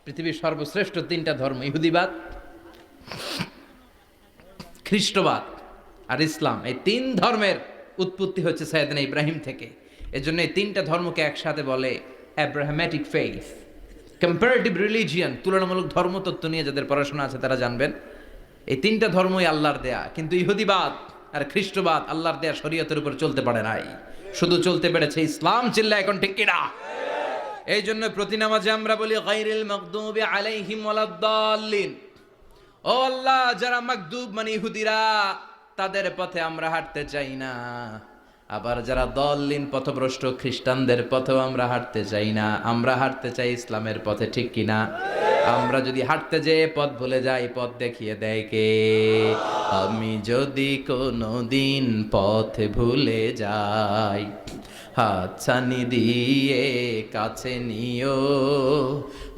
পৃথিবীর সর্বশ্রেষ্ঠ 3টা ধর্ম, ইহুদিবাদ, খ্রিস্টবাদ আর ইসলাম, এই 3 ধর্মের উৎপত্তি হচ্ছে সাইয়েদনা ইব্রাহিম থেকে। এজন্য এই 3টা ধর্মকে একসাথে বলে অ্যাব্রাহামেটিক ফেইথ, কম্পারেটিভ রিলিজিয়ন। তুলনামূলক ধর্মতত্ত্ব নিয়ে যাদের পড়াশোনা আছে তারা জানবেন এই 3টা ধর্মই আল্লাহর দেয়া। কিন্তু ইহুদিবাদ আর খ্রিস্টবাদ আল্লাহর দেয়া শরীয়তের উপর চলতে পারে নাই, শুধু চলতে পেরেছে ইসলাম। চিল্লা এখন ঠিক কিনা? এই জন্য প্রতি নামাজে আমরা বলি গায়রিল মাগদুবি আলাইহিম ওয়ালাদ-দাল্লিন। ও আল্লাহ, যারা মাগদুব মানে ইহুদিরা, তাদের পথে আমরা হাঁটতে চাই না। আবার যারা দল্লিন পথভ্রষ্ট খ্রিস্টানদের পথেও আমরা হাঁটতে চাই না। আমরা হাঁটতে চাই ইসলামের পথে, ঠিক কিনা? আমরা যদি হাঁটতে যেয়ে পথ ভুলে যাই, পথ দেখিয়ে দেয় কে? আমি যদি কোনো দিন পথ ভুলে যাই, হাতছানি দিয়ে কাছে নিও,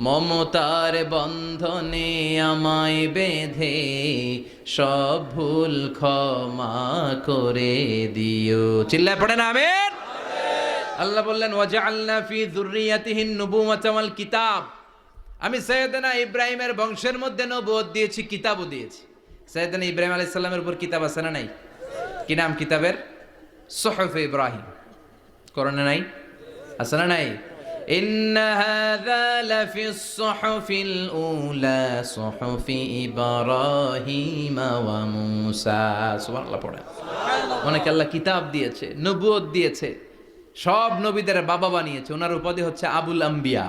মমতার বন্ধনে আমায় বেঁধে সব ভুল ক্ষমা করে দিও। চিল্লায় পড়েন আমিন। আল্লাহ বললেন ওয়াজআলনা ফি যুররিয়াতিহিন নুবুওয়াতা ওয়াল কিতাব। আমি সাইয়েদনা ইব্রাহিমের বংশের মধ্যে নবুয়ত দিয়েছি, কিতাবও দিয়েছি। সাইয়েদনা ইব্রাহিম আলাইহিস সালামের উপর কিতাব আছে না নাই? কি নাম কিতাবের? সুহুফে ইব্রাহিম। কোরআনে নাই? আছে না নাই? ইন্না হাযা লাফিস সুহুফিল উলা সুহুফি ইব্রাহিম ওয়া মূসা। সুবহানাল্লাহ পড়েন। অনেকে আল্লাহ কিতাব দিয়েছে, নবুয়ত দিয়েছে, সব নবীদের বাবা বানিয়েছে। ওনার উপাধি হচ্ছে আবুল আম্বিয়া।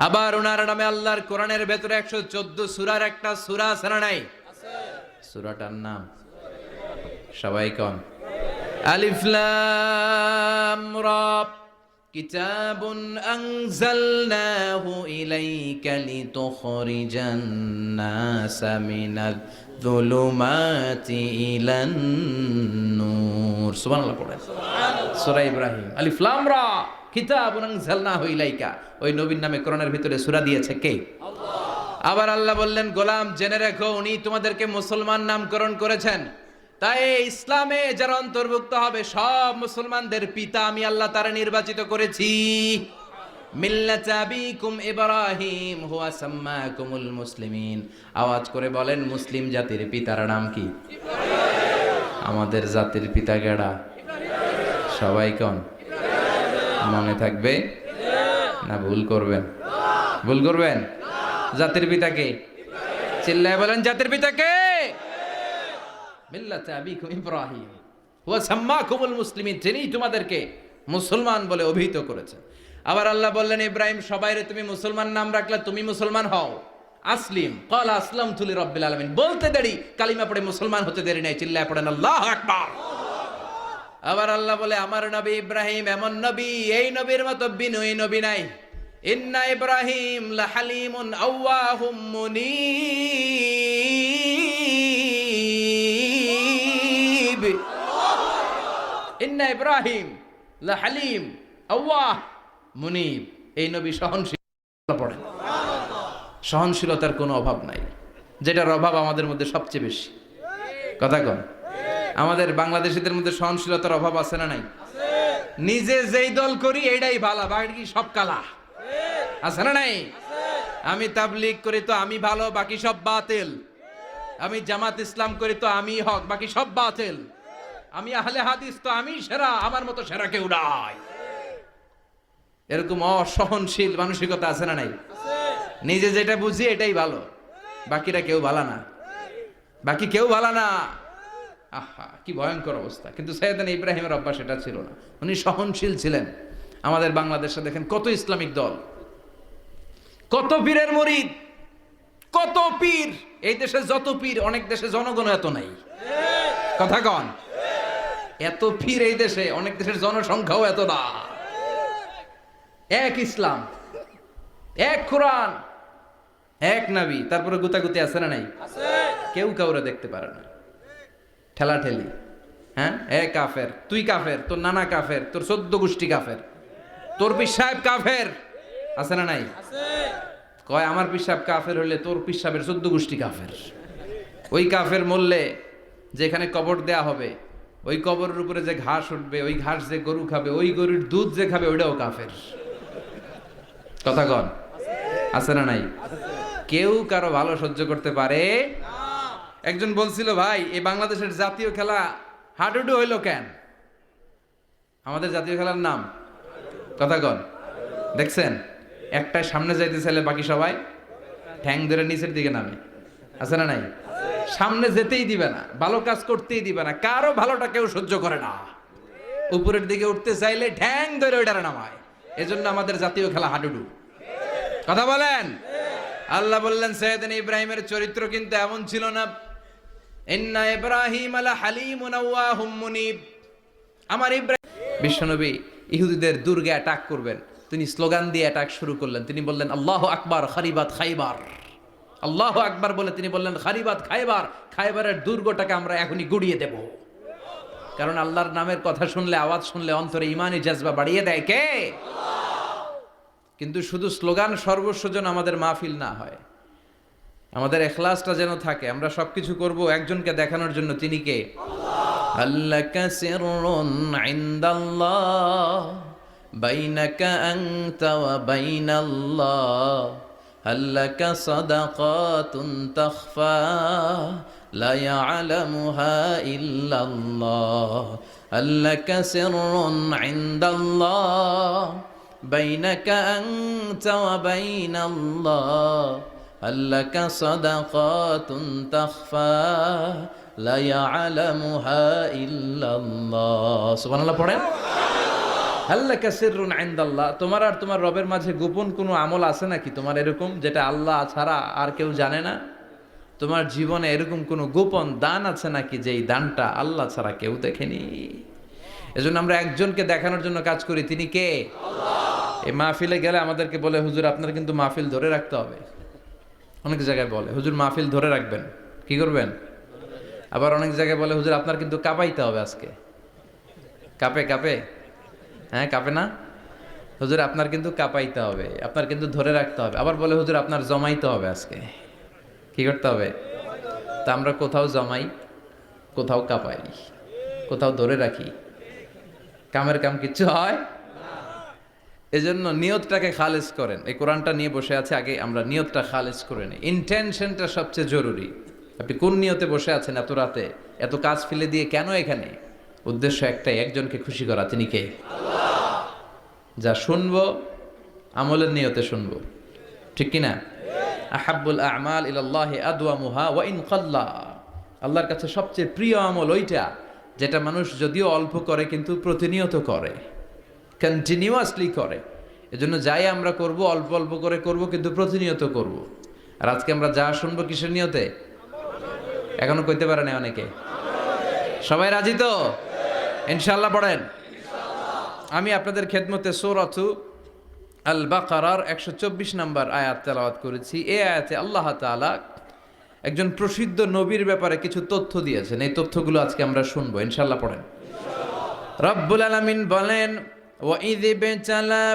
আবার ওনার নামে আল্লাহর কোরআনের ভেতরে 114 সূরার একটা সূরা আছে না নাই? আছে। সূরাটার নাম সবাই কোন? আলিফ লাম রা। কিতাবুন আনজালনাহু ইলাইকা লিতুখরিজান নাসা মিনাজ যুলুমাতি ইলান নূর। সুবহানাল্লাহ পড়েন। সূরা ইব্রাহিম। আলিফ লাম রা কিতাবুন আনজালনাহু ইলাইকা। ওই নবীর নামে কোরআনের ভিতরে সূরা দিয়েছে কে? আল্লাহ। আবার আল্লাহ বললেন, গোলাম জেনে রেখো, উনি তোমাদেরকে মুসলমান নামকরণ করেছেন। তাই ইসলামে যারা অন্তর্ভুক্ত হবে, সব মুসলমানদের পিতা আমি আল্লাহ তারা নির্বাচিত করেছি। মিল্লাত আবিকুম ইব্রাহিম হুয়া সাম্মাকুমুল মুসলিমিন। আওয়াজ করে বলেন, মুসলিম জাতির পিতার নাম কি? ইব্রাহিম। আমাদের জাতির পিতা কেডা? ইব্রাহিম। সবাই কোন? ইব্রাহিম। মনে থাকবে না ভুল করবেন? ভুল করবেন? জাতির পিতা কে? ইব্রাহিম। চিল্লায় বলেন, জাতির পিতা কে? মিল্লাত আবিকুম ইব্রাহিম ওয়া সাম্মাকুমুল মুসলিমিন। যিনি তোমাদেরকে মুসলমান বলে অভিহিত করেছেন। আবার আল্লাহ বললেন, ইব্রাহিম সবাইরে তুমি মুসলমান নাম রাখলে, তুমি মুসলমান হও। আসলিম ক্বালা আসলামতু লিরাব্বিল আলামিন। বলতে দেরি, কালিমা পড়ে মুসলমান হতে দেরি নাই। চিল্লায় পড়েন আল্লাহু আকবার। আবার আল্লাহ বলে, আমার নবী ইব্রাহিম এমন নবী, এই নবীর মতো বিনয়ী নবী নাই। ইন্না ইব্রাহিম লাহালিমুন আওয়াহুম মুনীব। ইন্না ইব্রাহিম লাহালিম আওয়াহ মুনীব। এই নবী সহনশীল। পড়েন, সহনশীলতার কোনো অভাব নাই, যেটার অভাব আমাদের মধ্যে সবচেয়ে বেশি। কথা কন, আমাদের বাংলাদেশিদের মধ্যে সহনশীলতার অভাব আছে না নাই? নিজে যেই দল করি এইটাই ভালো, বাকি সব কালা। আছে না নাই? আমি তাবলীগ করি তো আমি ভালো, বাকি সব বাতিল। আমি জামাত ইসলাম করি তো আমি হক, বাকি সব বাতিল। আমি আহলে হাদিস তো আমি সেরা, আমার মতো সেরা কেউ নাই। এরকম অসহনশীল মানসিকতা আছে না নাই? নিজে যেটা বুঝি এটাই ভালো, বাকিরা কেউ ভালো না, বাকি কেউ ভালো না। আহা, কি ভয়ঙ্কর অবস্থা। কিন্তু সাইয়েদনা ইব্রাহিমের অভ্যাস এটা ছিল না, উনি সহনশীল ছিলেন। আমাদের বাংলাদেশে দেখেন কত ইসলামিক দল, কত পীরের মুরিদ, কত পীর। এই দেশে যত পীর, অনেক দেশে জনগণ এত নাই। কথা কন, এত পীর এই দেশে, অনেক দেশের জনসংখ্যাও এত না। এক ইসলাম, এক কোরআন, এক নবী, তারপরে গুতাগুতি আছে না নাই? কেউ কাউরে দেখতে পারে না, ঠেলা ঠেলি। হ্যাঁ, এ কাফের, তুই কাফের, তোর নানা কাফের, তোর 14 গোষ্ঠী কাফের, তোর পীর সাহেব কাফের। আছে না নাই? কয় আমার পীর সাহেব কাফের হলে তোর পীর সাহেবের 14 গোষ্ঠী কাফের। ওই কাফের মরলে যেখানে কবর দেয়া হবে, ওই কবরের উপরে যে ঘাস উঠবে, ওই ঘাস যে গরু খাবে, ওই গরুর দুধ যে খাবে, ওইটাও কাফের। কথা কন, আছে না নাই? কেউ কারো ভালো সহ্য করতে পারে না। একজন বলছিল, ভাই এই বাংলাদেশের জাতীয় খেলা হাডুডু হইলো কেন? আমাদের জাতীয় খেলার নাম, কথা কন, দেখছেন? একটাই সামনে যাইতে চাইলে বাকি সবাই ঠ্যাং ধরে নিচের দিকে নামে। আছে না নাই? সামনে যেতেই দিবে না, ভালো কাজ করতেই দিবে না, কারো ভালোটা কেউ সহ্য করে না। উপরের দিকে উঠতে চাইলে ঠ্যাং ধরে ওইটারে নামায়। এজন্য আমাদের জাতীয় খেলা হাডুডু। কথা বলেন। আল্লাহ বললেন সাইয়েদনা ইব্রাহিমের চরিত্র কিন্তু এমন ছিল না। ইন্না ইব্রাহিম আলা হালিমুন আওয়াহুম মুনিব। আমার ইব্রাহিম, বিশ্বনবী ইহুদিদের দুর্গে অ্যাটাক করবেন, তিনি স্লোগান দিয়ে অ্যাটাক শুরু করলেন। তিনি বললেন আল্লাহু আকবার খারিবাত খাইবার। আল্লাহু আকবার বলে তিনি বললেন খারিবাত খাইবার, খাইবারের দুর্গটাকে আমরা এখনই গুড়িয়ে দেব। কারণ আল্লাহর নামের কথা শুনলে, আওয়াজ শুনলে অন্তরে ইমানি জাজবা বাড়িয়ে দেয় কে? কিন্তু শুধু স্লোগান সর্বস্ব যেন আমাদের মাহফিল না হয়, আমাদের ইখলাসটা যেন থাকে। আমরা সবকিছু করব একজনকে দেখানোর জন্য, তিনি কে? আল্লাকা সিররুন ইনদাল্লাহ বাইনাকা আনতা ওয়া বাইনাল্লাহ আল্লাকা সাদাকাতুন তাখফা লা ইয়ালামুহা ইল্লাল্লাহ আল্লাকা সিররুন ইনদাল্লাহ বাইনাকা আনতা ওয়া বাইনাল্লাহ আল্লাকা সাদাকাতুন তাখফা লা ইয়ালামুহা ইল্লাল্লাহ। সুবহানাল্লাহ পড়েন। আল্লাকা সিররুন ইনদাল্লাহ, তোমার আর তোমার রবের মাঝে গোপন কোনো আমল আছে নাকি তোমার এরকম, যেটা আল্লাহ ছাড়া আর কেউ জানে না? তোমার জীবনে এরকম কোনো গোপন দান আছে নাকি যেই দানটা আল্লাহ ছাড়া কেউ দেখেনি? এজন্য আমরা একজনকে দেখানোর জন্য কাজ করি, তিনি কে? আল্লাহ। এই মাহফিলে গেলে আমাদেরকে বলে হুজুর আপনার কিন্তু মাহফিল ধরে রাখতে হবে। অনেক জায়গায় বলে হুজুর মাহফিল ধরে রাখবেন, কি করবেন? আবার অনেক জায়গায় বলে হুজুর আপনার কিন্তু কাঁপাইতে হবে আজকে। কাঁপে কাঁপে? হ্যাঁ কাঁপে না? হুজুর আপনার কিন্তু কাঁপাইতে হবে, আপনার কিন্তু ধরে রাখতে হবে। আবার বলে হুজুর আপনার জমাইতে হবে আজকে। কি করতে হবে? তা আমরা কোথাও জমাই, কোথাও কাঁপাই, কোথাও ধরে রাখি, কামের কাম কিচ্ছু হয়। এজন্য নিয়তটাকে খালেজ করেন। এই কোরআনটা নিয়ে বসে আছে, আগে আমরা নিয়তটা খালেজ করে নিই। ইন্টেনশনটা সবচেয়ে জরুরি। আপনি কোন নিয়তে বসে আছেন এত রাতে, এত কাজ ফেলে দিয়ে কেন এখানে? উদ্দেশ্য একটাই, একজনকে খুশি করা। তিনি কে? আল্লাহ। যা শুনবো আমলের নিয়তে শুনবো, ঠিক কিনা? আহাব্বুল আমাল ইলাল্লাহি আদওয়ামুহা ওয়া ইন কাল্লা। আল্লাহর কাছে সবচেয়ে প্রিয় আমল ওইটা যেটা মানুষ যদিও অল্প করে কিন্তু প্রতিনিয়ত করে, কন্টিনিউয়াসলি করে। এজন্য যাই আমরা করব অল্প অল্প করে করব, কিন্তু প্রতিনিয়ত করব। আর আজকে আমরা যা শুনবো কিসের নিয়তে? এখনো কইতে পারে না অনেকে। সবাই রাজি তো? ইনশাআল্লাহ পড়েন। আমি আপনাদের খেদমতে সূরাত আল বাকারার 124 নম্বর আয়াত তেলাওয়াত করেছি। এই আয়াতে আল্লাহ তাআলা একজন প্রসিদ্ধ নবীর ব্যাপারে কিছু তথ্য দিয়েছেন। এই তথ্যগুলো আজকে আমরা শুনবো, ইনশাআল্লাহ পড়েন। রব্বুল আলামিন বলেন وَإِذِ ابْتَلَى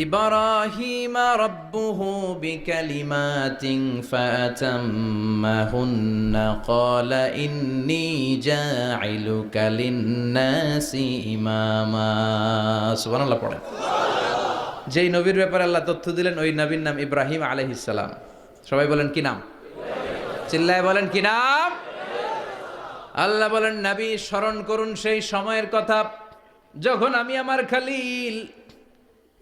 إِبْرَاهِيمَ رَبُّهُ بِكَلِمَاتٍ فَأَتَمَّهُنَّ قَالَ إِنِّي جَاعِلُكَ لِلنَّاسِ إِمَامًا। সুবহানাল্লাহ পড়েন। যেই নবীর ব্যাপারে আল্লাহ তথ্য দিলেন ওই নবীর নাম ইব্রাহিম আলাইহিস সালাম। সবাই বলেন কি নাম? চিল্লায় বলেন কি নাম? আল্লাহ বলেন নবী স্মরণ করুন সেই সময়ের কথা যখন আমি আমার খলিল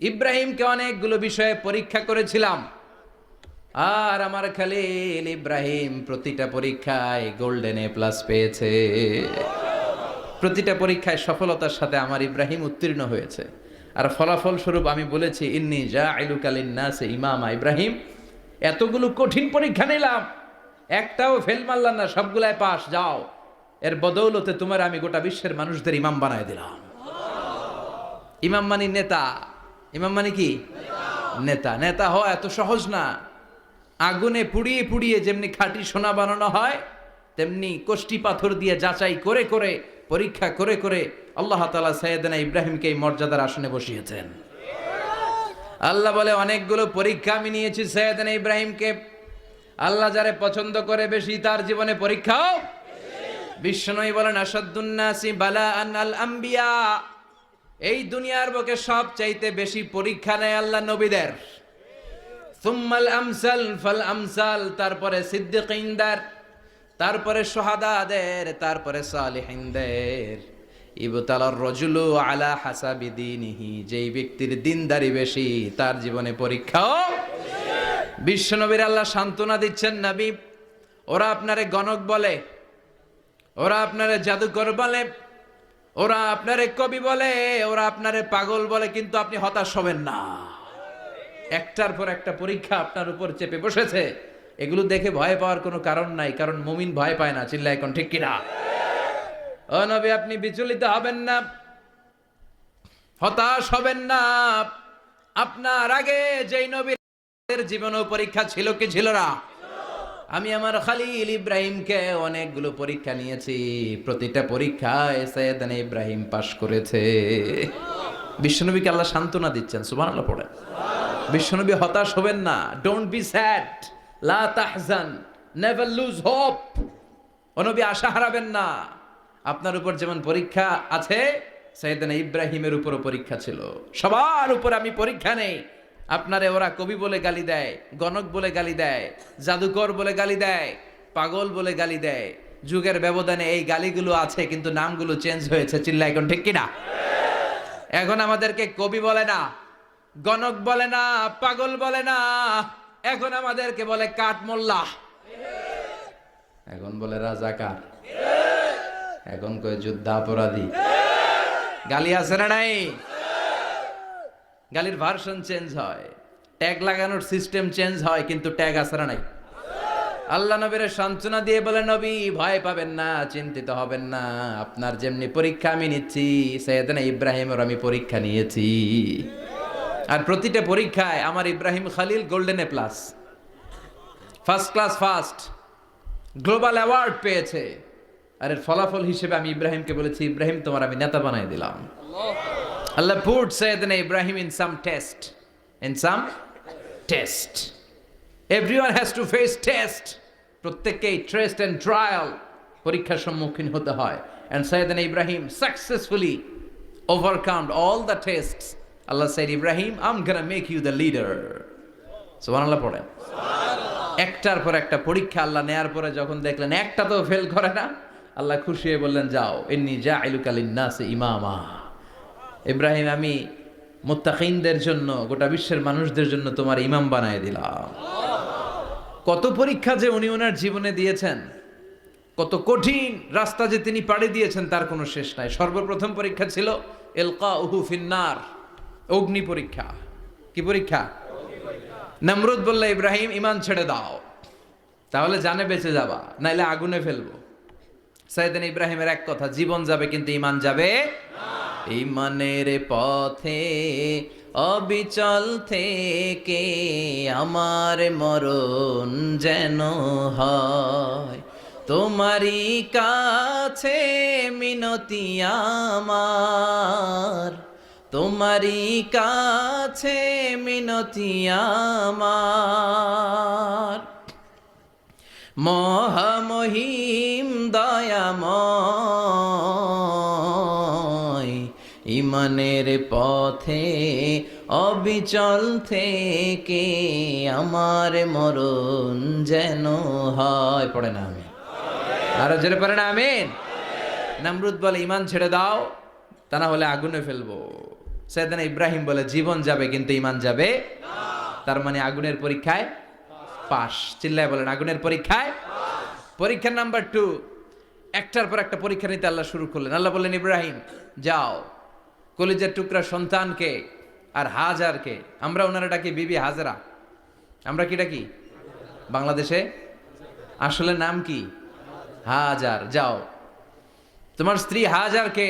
ইব্রাহিমকে অনেকগুলো বিষয়ে পরীক্ষা করেছিলাম। আর আমার খলিল ইব্রাহিম প্রতিটা পরীক্ষায় গোল্ডেন এ প্লাস পেয়েছে। প্রতিটা পরীক্ষায় সফলতার সাথে আমার ইব্রাহিম উত্তীর্ণ হয়েছে। আর ফলাফল স্বরূপ আমি বলেছি ইন্নী জাইলুকা লিন্নাসি ইমামা। ইব্রাহিম এতগুলো কঠিন পরীক্ষা নিলাম, একটাও ফেল মারলাম না, সবগুলাই পাস। যাও, এর বদৌলতে তোমার আমি গোটা বিশ্বের মানুষদের ইমাম বানায় দিলাম। ইমাম মানে নেতা। ইমাম মানে কি? নেতা। নেতা হওয়া এত সহজ না। আগুনে পুড়িয়ে পুড়িয়ে যেমনি খাঁটি সোনা বানানো হয়, তেমনি কষ্টি পাথর দিয়ে যাচাই করে করে পরীক্ষা করে করে আল্লাহ তাআলা সাইয়েদনা ইব্রাহিমকে এই মর্যাদার আসনে বসিয়েছেন। আল্লাহ বলে অনেকগুলো পরীক্ষা আমি নিয়েছি সাইয়েদনা ইব্রাহিমকে। আল্লাহ যারে পছন্দ করে বেশি তার জীবনে পরীক্ষাও। বিশ্বনবী বলেন আসাদ্দুন নাসি বালাআন আল আম্বিয়া। এই দুনিয়ার বুকে সব চাইতে বেশি পরীক্ষা নেয় আল্লাহ নবীদের। সুম্মাল আমসাল ফাল আমসাল, তারপরে সিদ্দিকিনদের, তারপরে শুহাদাদের, তারপরে সালিহিনদের। ইবতালার রাজুলু আলা হাসাবি দীনিহি, যেই ব্যক্তির দিনদারি বেশি তার জীবনে পরীক্ষাও। বিশ্বনবীর আল্লাহ সান্ত্বনা দিচ্ছেন, নবী ওরা আপনারে গণক বলে, ওরা আপনারে জাদুকর বলে, ওরা আপনারে কবি বলে, ওরা আপনারে পাগল বলে, কিন্তু আপনি হতাশ হবেন না। একটার পর একটা পরীক্ষা আপনার উপর চেপে বসেছে, এগুলো দেখে ভয় পাওয়ার কোনো কারণ নাই, কারণ মুমিন ভয় পায় না। চিল্লায় এখন ঠিক কিনা? ও নবী, আপনি বিচলিত হবেন না, হতাশ হবেন না। আপনার আগে যেই নবীর জীবনেও পরীক্ষা ছিল কি ছিল না? আমি আমার খালিল ইব্রাহিমকে অনেকগুলো পরীক্ষা নিয়েছি, প্রতিটা পরীক্ষায় সাইয়েদনা ইব্রাহিম পাশ করেছে। বিশ্বনবীকে আল্লাহ সান্ত্বনা দিচ্ছেন, সুবহানাল্লাহ পড়েন। বিশ্বনবী হতাশ হবেন না, ডোন্ট বি স্যাড, লা তাহজান, নেভার লুজ হোপ। ও নবী আশা হারাবেন না। আপনার উপর যেমন পরীক্ষা আছে, সাইয়েদনা ইব্রাহিমের উপরও পরীক্ষা ছিল। সবার উপর আমি পরীক্ষা নেই। আপনারে ওরা কবি বলে গালি দেয়, গণক বলে গালি দেয়, জাদুকর বলে গালি দেয়, পাগল বলে গালি দেয়। যুগের ব্যবধানে এই গালিগুলো আছে, কিন্তু নামগুলো চেঞ্জ হয়েছে। চিল্লা এখন ঠিক কিনা? এখন আমাদেরকে কবি বলে না, গণক বলে না, পাগল বলে না, এখন আমাদেরকে বলে কাঠ মোল্লা, এখন বলে রাজাকার, এখন কয় যুদ্ধাপরাধী। গালি আছে না নাই? গালির ভার্সন চেঞ্জ হয়, ট্যাগ লাগানোর সিস্টেম চেঞ্জ হয়, কিন্তু ট্যাগ আছে না নাই? আল্লাহ নবীর সান্ত্বনা দিয়ে বলে, নবী ভয় পাবেন না, চিন্তিত হবেন না। আপনার যেমনি পরীক্ষা আমি নিচ্ছি, সাইয়েদনা ইব্রাহিমের আমি পরীক্ষা নিয়েছি। আর প্রতিটা পরীক্ষায় আমার Ibrahim Khalil golden A plus, first class first, global award পেয়েছে। আর এর ফলাফল হিসেবে আমি ইব্রাহিমকে বলেছি, ইব্রাহিম তোমার আমি নেতা বানাই দিলাম। Allah put Sayyidina Ibrahim in some test. In some test. Everyone has to face test. প্রত্যেককেই টেস্ট এন্ড ট্রায়াল, পরীক্ষার সম্মুখীন হতে হয়। And Sayyidina Ibrahim successfully overcome all the tests. Allah said, Ibrahim, I'm gonna make you the leader. সুবহানাল্লাহ পড়েন। একটার পর একটা পরীক্ষা আল্লাহ নেয়ার পরে যখন দেখলেন একটা তো ফেল করে না, আল্লাহ খুশি হয়ে বললেন, যাও, ইন্নী জাইলুকা লিন-নাসি ইমামা। ইব্রাহিম, আমি মুত্তাকিনদের জন্য, গোটা বিশ্বের মানুষদের জন্য তোমার ইমাম বানায় দিলাম। কত পরীক্ষা যে উনি ওনার জীবনে দিয়েছেন, কত কঠিন রাস্তা যে তিনি পাড়ি দিয়েছেন, তার কোনো শেষ নাই। সর্বপ্রথম পরীক্ষা ছিল ইলকাউহু ফিন্নার, অগ্নি পরীক্ষা। কি পরীক্ষা? নমরুদ বলল, ইব্রাহিম ঈমান ছেড়ে দাও, তাহলে জানে বেঁচে যাবা, নাইলে আগুনে ফেলবো। সাইয়েদনা ইব্রাহিমের এক কথা, জীবন যাবে কিন্তু ঈমান যাবে না। ঈমানের পথে অবিচল থেকে আমার মরণ যেন হয়, তোমারই কাছে মিনতি আমার, তোমারই কাছে মিনতি আমার। মহামহিম দয়াময়, ঈমানের পথে অবিচল থেকে আমার মরণ যেন হয়। পড়ে না আমিন? আরো জোরে পড়ে না আমিন? নমরুদ বলে, ঈমান ছেড়ে দাও, তা না হলে আগুনে ফেলবো। সাইয়েদনা ইব্রাহিম বলে, জীবন যাবে কিন্তু ঈমান যাবে না। তার মানে আগুনের পরীক্ষায় পাস। চিল্লায় বলেন, আগুনের পরীক্ষায়। পরীক্ষা নাম্বার 2, একটার পর একটা পরীক্ষা নিতে আল্লাহ শুরু করলেন। আল্লাহ বললেন, ইব্রাহিম যাও, কলিজার টুকরা সন্তানকে আর হাজারকে, আমরা ওনারা ডাকি বিবি হাজরা, আমরা কি ডাকি বাংলাদেশে? আসলে নাম কি? হাজার। যাও, তোমার স্ত্রী হাজারকে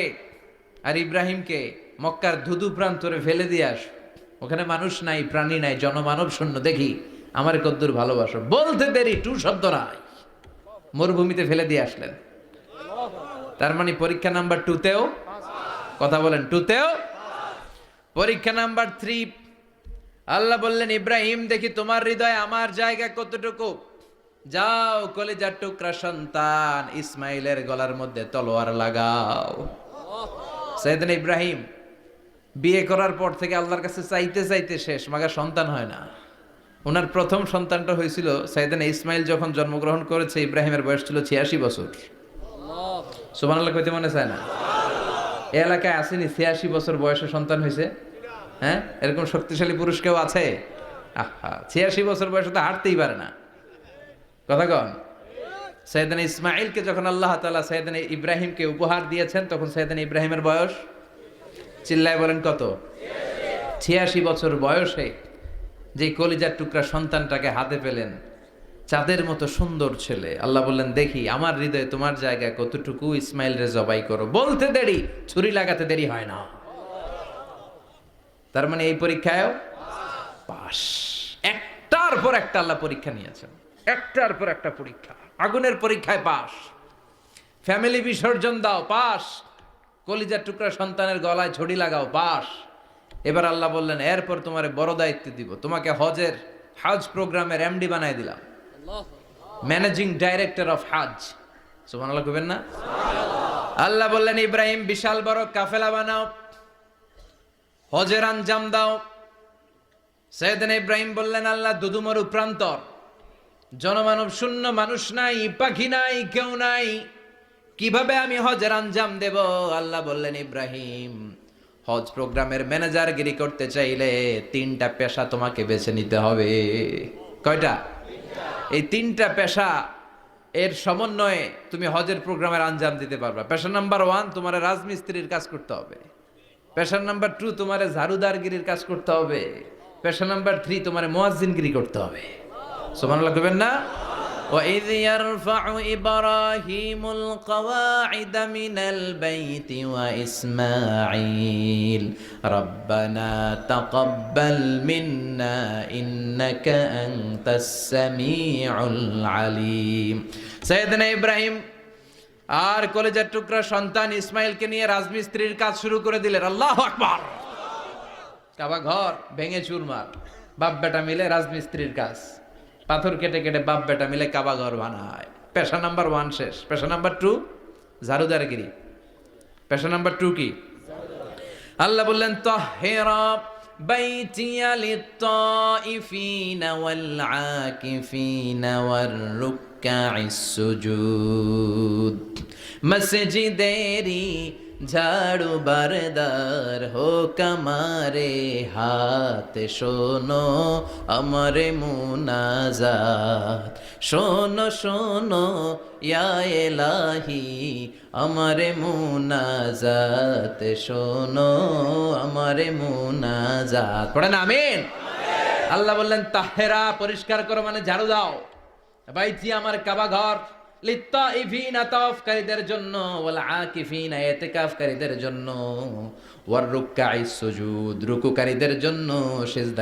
আর ইব্রাহিমকে মক্কার ধুধু প্রান্তরে ফেলে দিয়ে আস। ওখানে মানুষ নাই, প্রাণী নাই, জনমানব শূন্য, দেখি আমার কদ্দুর ভালোবাসো। বলতে দেরি, টু শব্দ নাই, মরুভূমিতে ফেলে দিয়ে আসলেন। তার মানে পরীক্ষা নাম্বার 2তেও, কথা বলেন, 2তেও। পরীক্ষা নাম্বার 3, আল্লাহ বললেন, ইব্রাহিম দেখি তোমার হৃদয়ে আমার জায়গা কতটুকু। যাও, কলিজার টুকরা সন্তান ইসমাইলের গলার মধ্যে তলোয়ার লাগাও। সাইয়েদনা ইব্রাহিম বিয়ে করার পর থেকে আল্লাহর কাছে চাইতে চাইতে শেষ, মাগা সন্তান হয় না। ওনার প্রথম সন্তানটা হয়েছিল সাইয়েদনা ইসমাইল যখন জন্মগ্রহণ করেছে, ইব্রাহিমের বয়স ছিল 86 বছর। সুবহানাল্লাহ কইতে মনে চায় না? এই এলাকায় আসেনি 86 বছর বয়সে সন্তান হয়েছে? হ্যাঁ, এরকম শক্তিশালী পুরুষ কেউ আছে? আহা, 86 বছর বয়সে তো হাঁটতেই পারে না, কথা কন। সাইয়েদনা ইসমাঈলকে যখন আল্লাহ তাআলা সাইয়েদনা ইব্রাহিমকে উপহার দিয়েছেন, তখন সাইয়েদনা ইব্রাহিমের বয়স, চিল্লায় বলেন কত? 86 বছর বয়সে যে কলিজার টুকরা সন্তানটাকে হাতে পেলেন, চাঁদের মতো সুন্দর ছেলে। আল্লাহ বললেন, দেখি আমার হৃদয়ে তোমার জায়গায় কতটুকু, ইসমাইল রে জবাই করো। বলতে দেরি, ছুরি লাগাতে দেরি হয় না। তার মানে এই পরীক্ষায়ও পাস। একটার পর একটা আল্লাহ পরীক্ষা নিয়েছেন, একটার পর একটা পরীক্ষা। আগুনের পরীক্ষায় পাস, ফ্যামিলি বিসর্জন দাও, পাস। কলিজার টুকরা সন্তানের গলায় ছড়ি লাগাও, পাস। এবার আল্লাহ বললেন, এরপর তোমারে বড় দায়িত্ব দিব, তোমাকে হজ প্রোগ্রামের এমডি বানাই দিলাম, ম্যানেজিং ডাইরেক্টর অফ হজ। সুবহানাল্লাহ কইবেন না? আল্লাহ বললেন, ইব্রাহিম বিশাল বড় কাফেলা বানাও, হজের আঞ্জাম দাও। সাইয়েদনা ইব্রাহিম বললেন, আল্লাহ দুদুমরু প্রান্তর, জনমানব শূন্য, মানুষ নাই, পাখি নাই, কেউ নাই, কিভাবে আমি হজের আঞ্জাম দেব? আল্লাহ বললেন, ইব্রাহিম হজ প্রোগ্রামের ম্যানেজারগিরি করতে চাইলে 3টা পেশা তোমাকে বেছে নিতে হবে। কয়টা? এই 3টা পেশা এর সমন্বয়ে তুমি হজের প্রোগ্রামের আঞ্জাম দিতে পারবা। পেশা নাম্বার 1, তোমার রাজমিস্ত্রির কাজ করতে হবে। পেশা নাম্বার 2, তোমার ঝাড়ুদারগিরির কাজ করতে হবে। পেশা নাম্বার 3, তোমার মুয়াজ্জিনগিরি করতে হবে। সুবহানাল্লাহ কইবেন না? وَإِذْ يَرْفَعُ إِبْرَاهِيمُ الْقَوَاعِدَ مِنَ الْبَيْتِ وَإِسْمَاعِيلُ رَبَّنَا تَقَبَّلْ مِنَّا إِنَّكَ أَنْتَ السَّمِيعُ الْعَلِيمُ। সাইয়েদনা ইব্রাহিম আর কলেজের টুকরা সন্তান ইসমাইলকে নিয়ে রাজমিস্ত্রির কাজ শুরু করে দিলেন। আল্লাহু আকবার। কাবা ঘর ভেঙে চুরমার, বাপ বেটা মিলে রাজমিস্ত্রির কাজ, পাথর কেটে কেটে বাপ বেটা মিলে কাবা ঘর বানায়। পেশা নাম্বার 1 শেষ। পেশা নাম্বার 2 ঝাড়ুদারগিরি। পেশা নাম্বার 2 কি? আল্লাহ বললেন, তাহহিরা বাইতিয়া লিত-তাইফিনা ওয়াল আকিফিনা ওয়ার রুকআইস সুজুদ। মসজিদেরি ঝাড়ু বারদার হোক আমারে হাত, শোনো আমারে মুনাজাত, শোনো শোনো ইয়া ইলাহি আমারে মুনাজাত, শোনো আমারে মুনাজাত। পড়েন আমিন। আল্লাহ বললেন, তাহেরা পরিষ্কার করো, মানে ঝাড়ু দাও। বাইতি আমার কাবা ঘর, লিত্তাইফিনা তাওয়াফকারীদের জন্য, ওয়াল আকিফিনা ইতিকাফকারীদের জন্য, ওয়ার রুকআইস সুজুদ রুকুকারীদের জন্য, সিজদা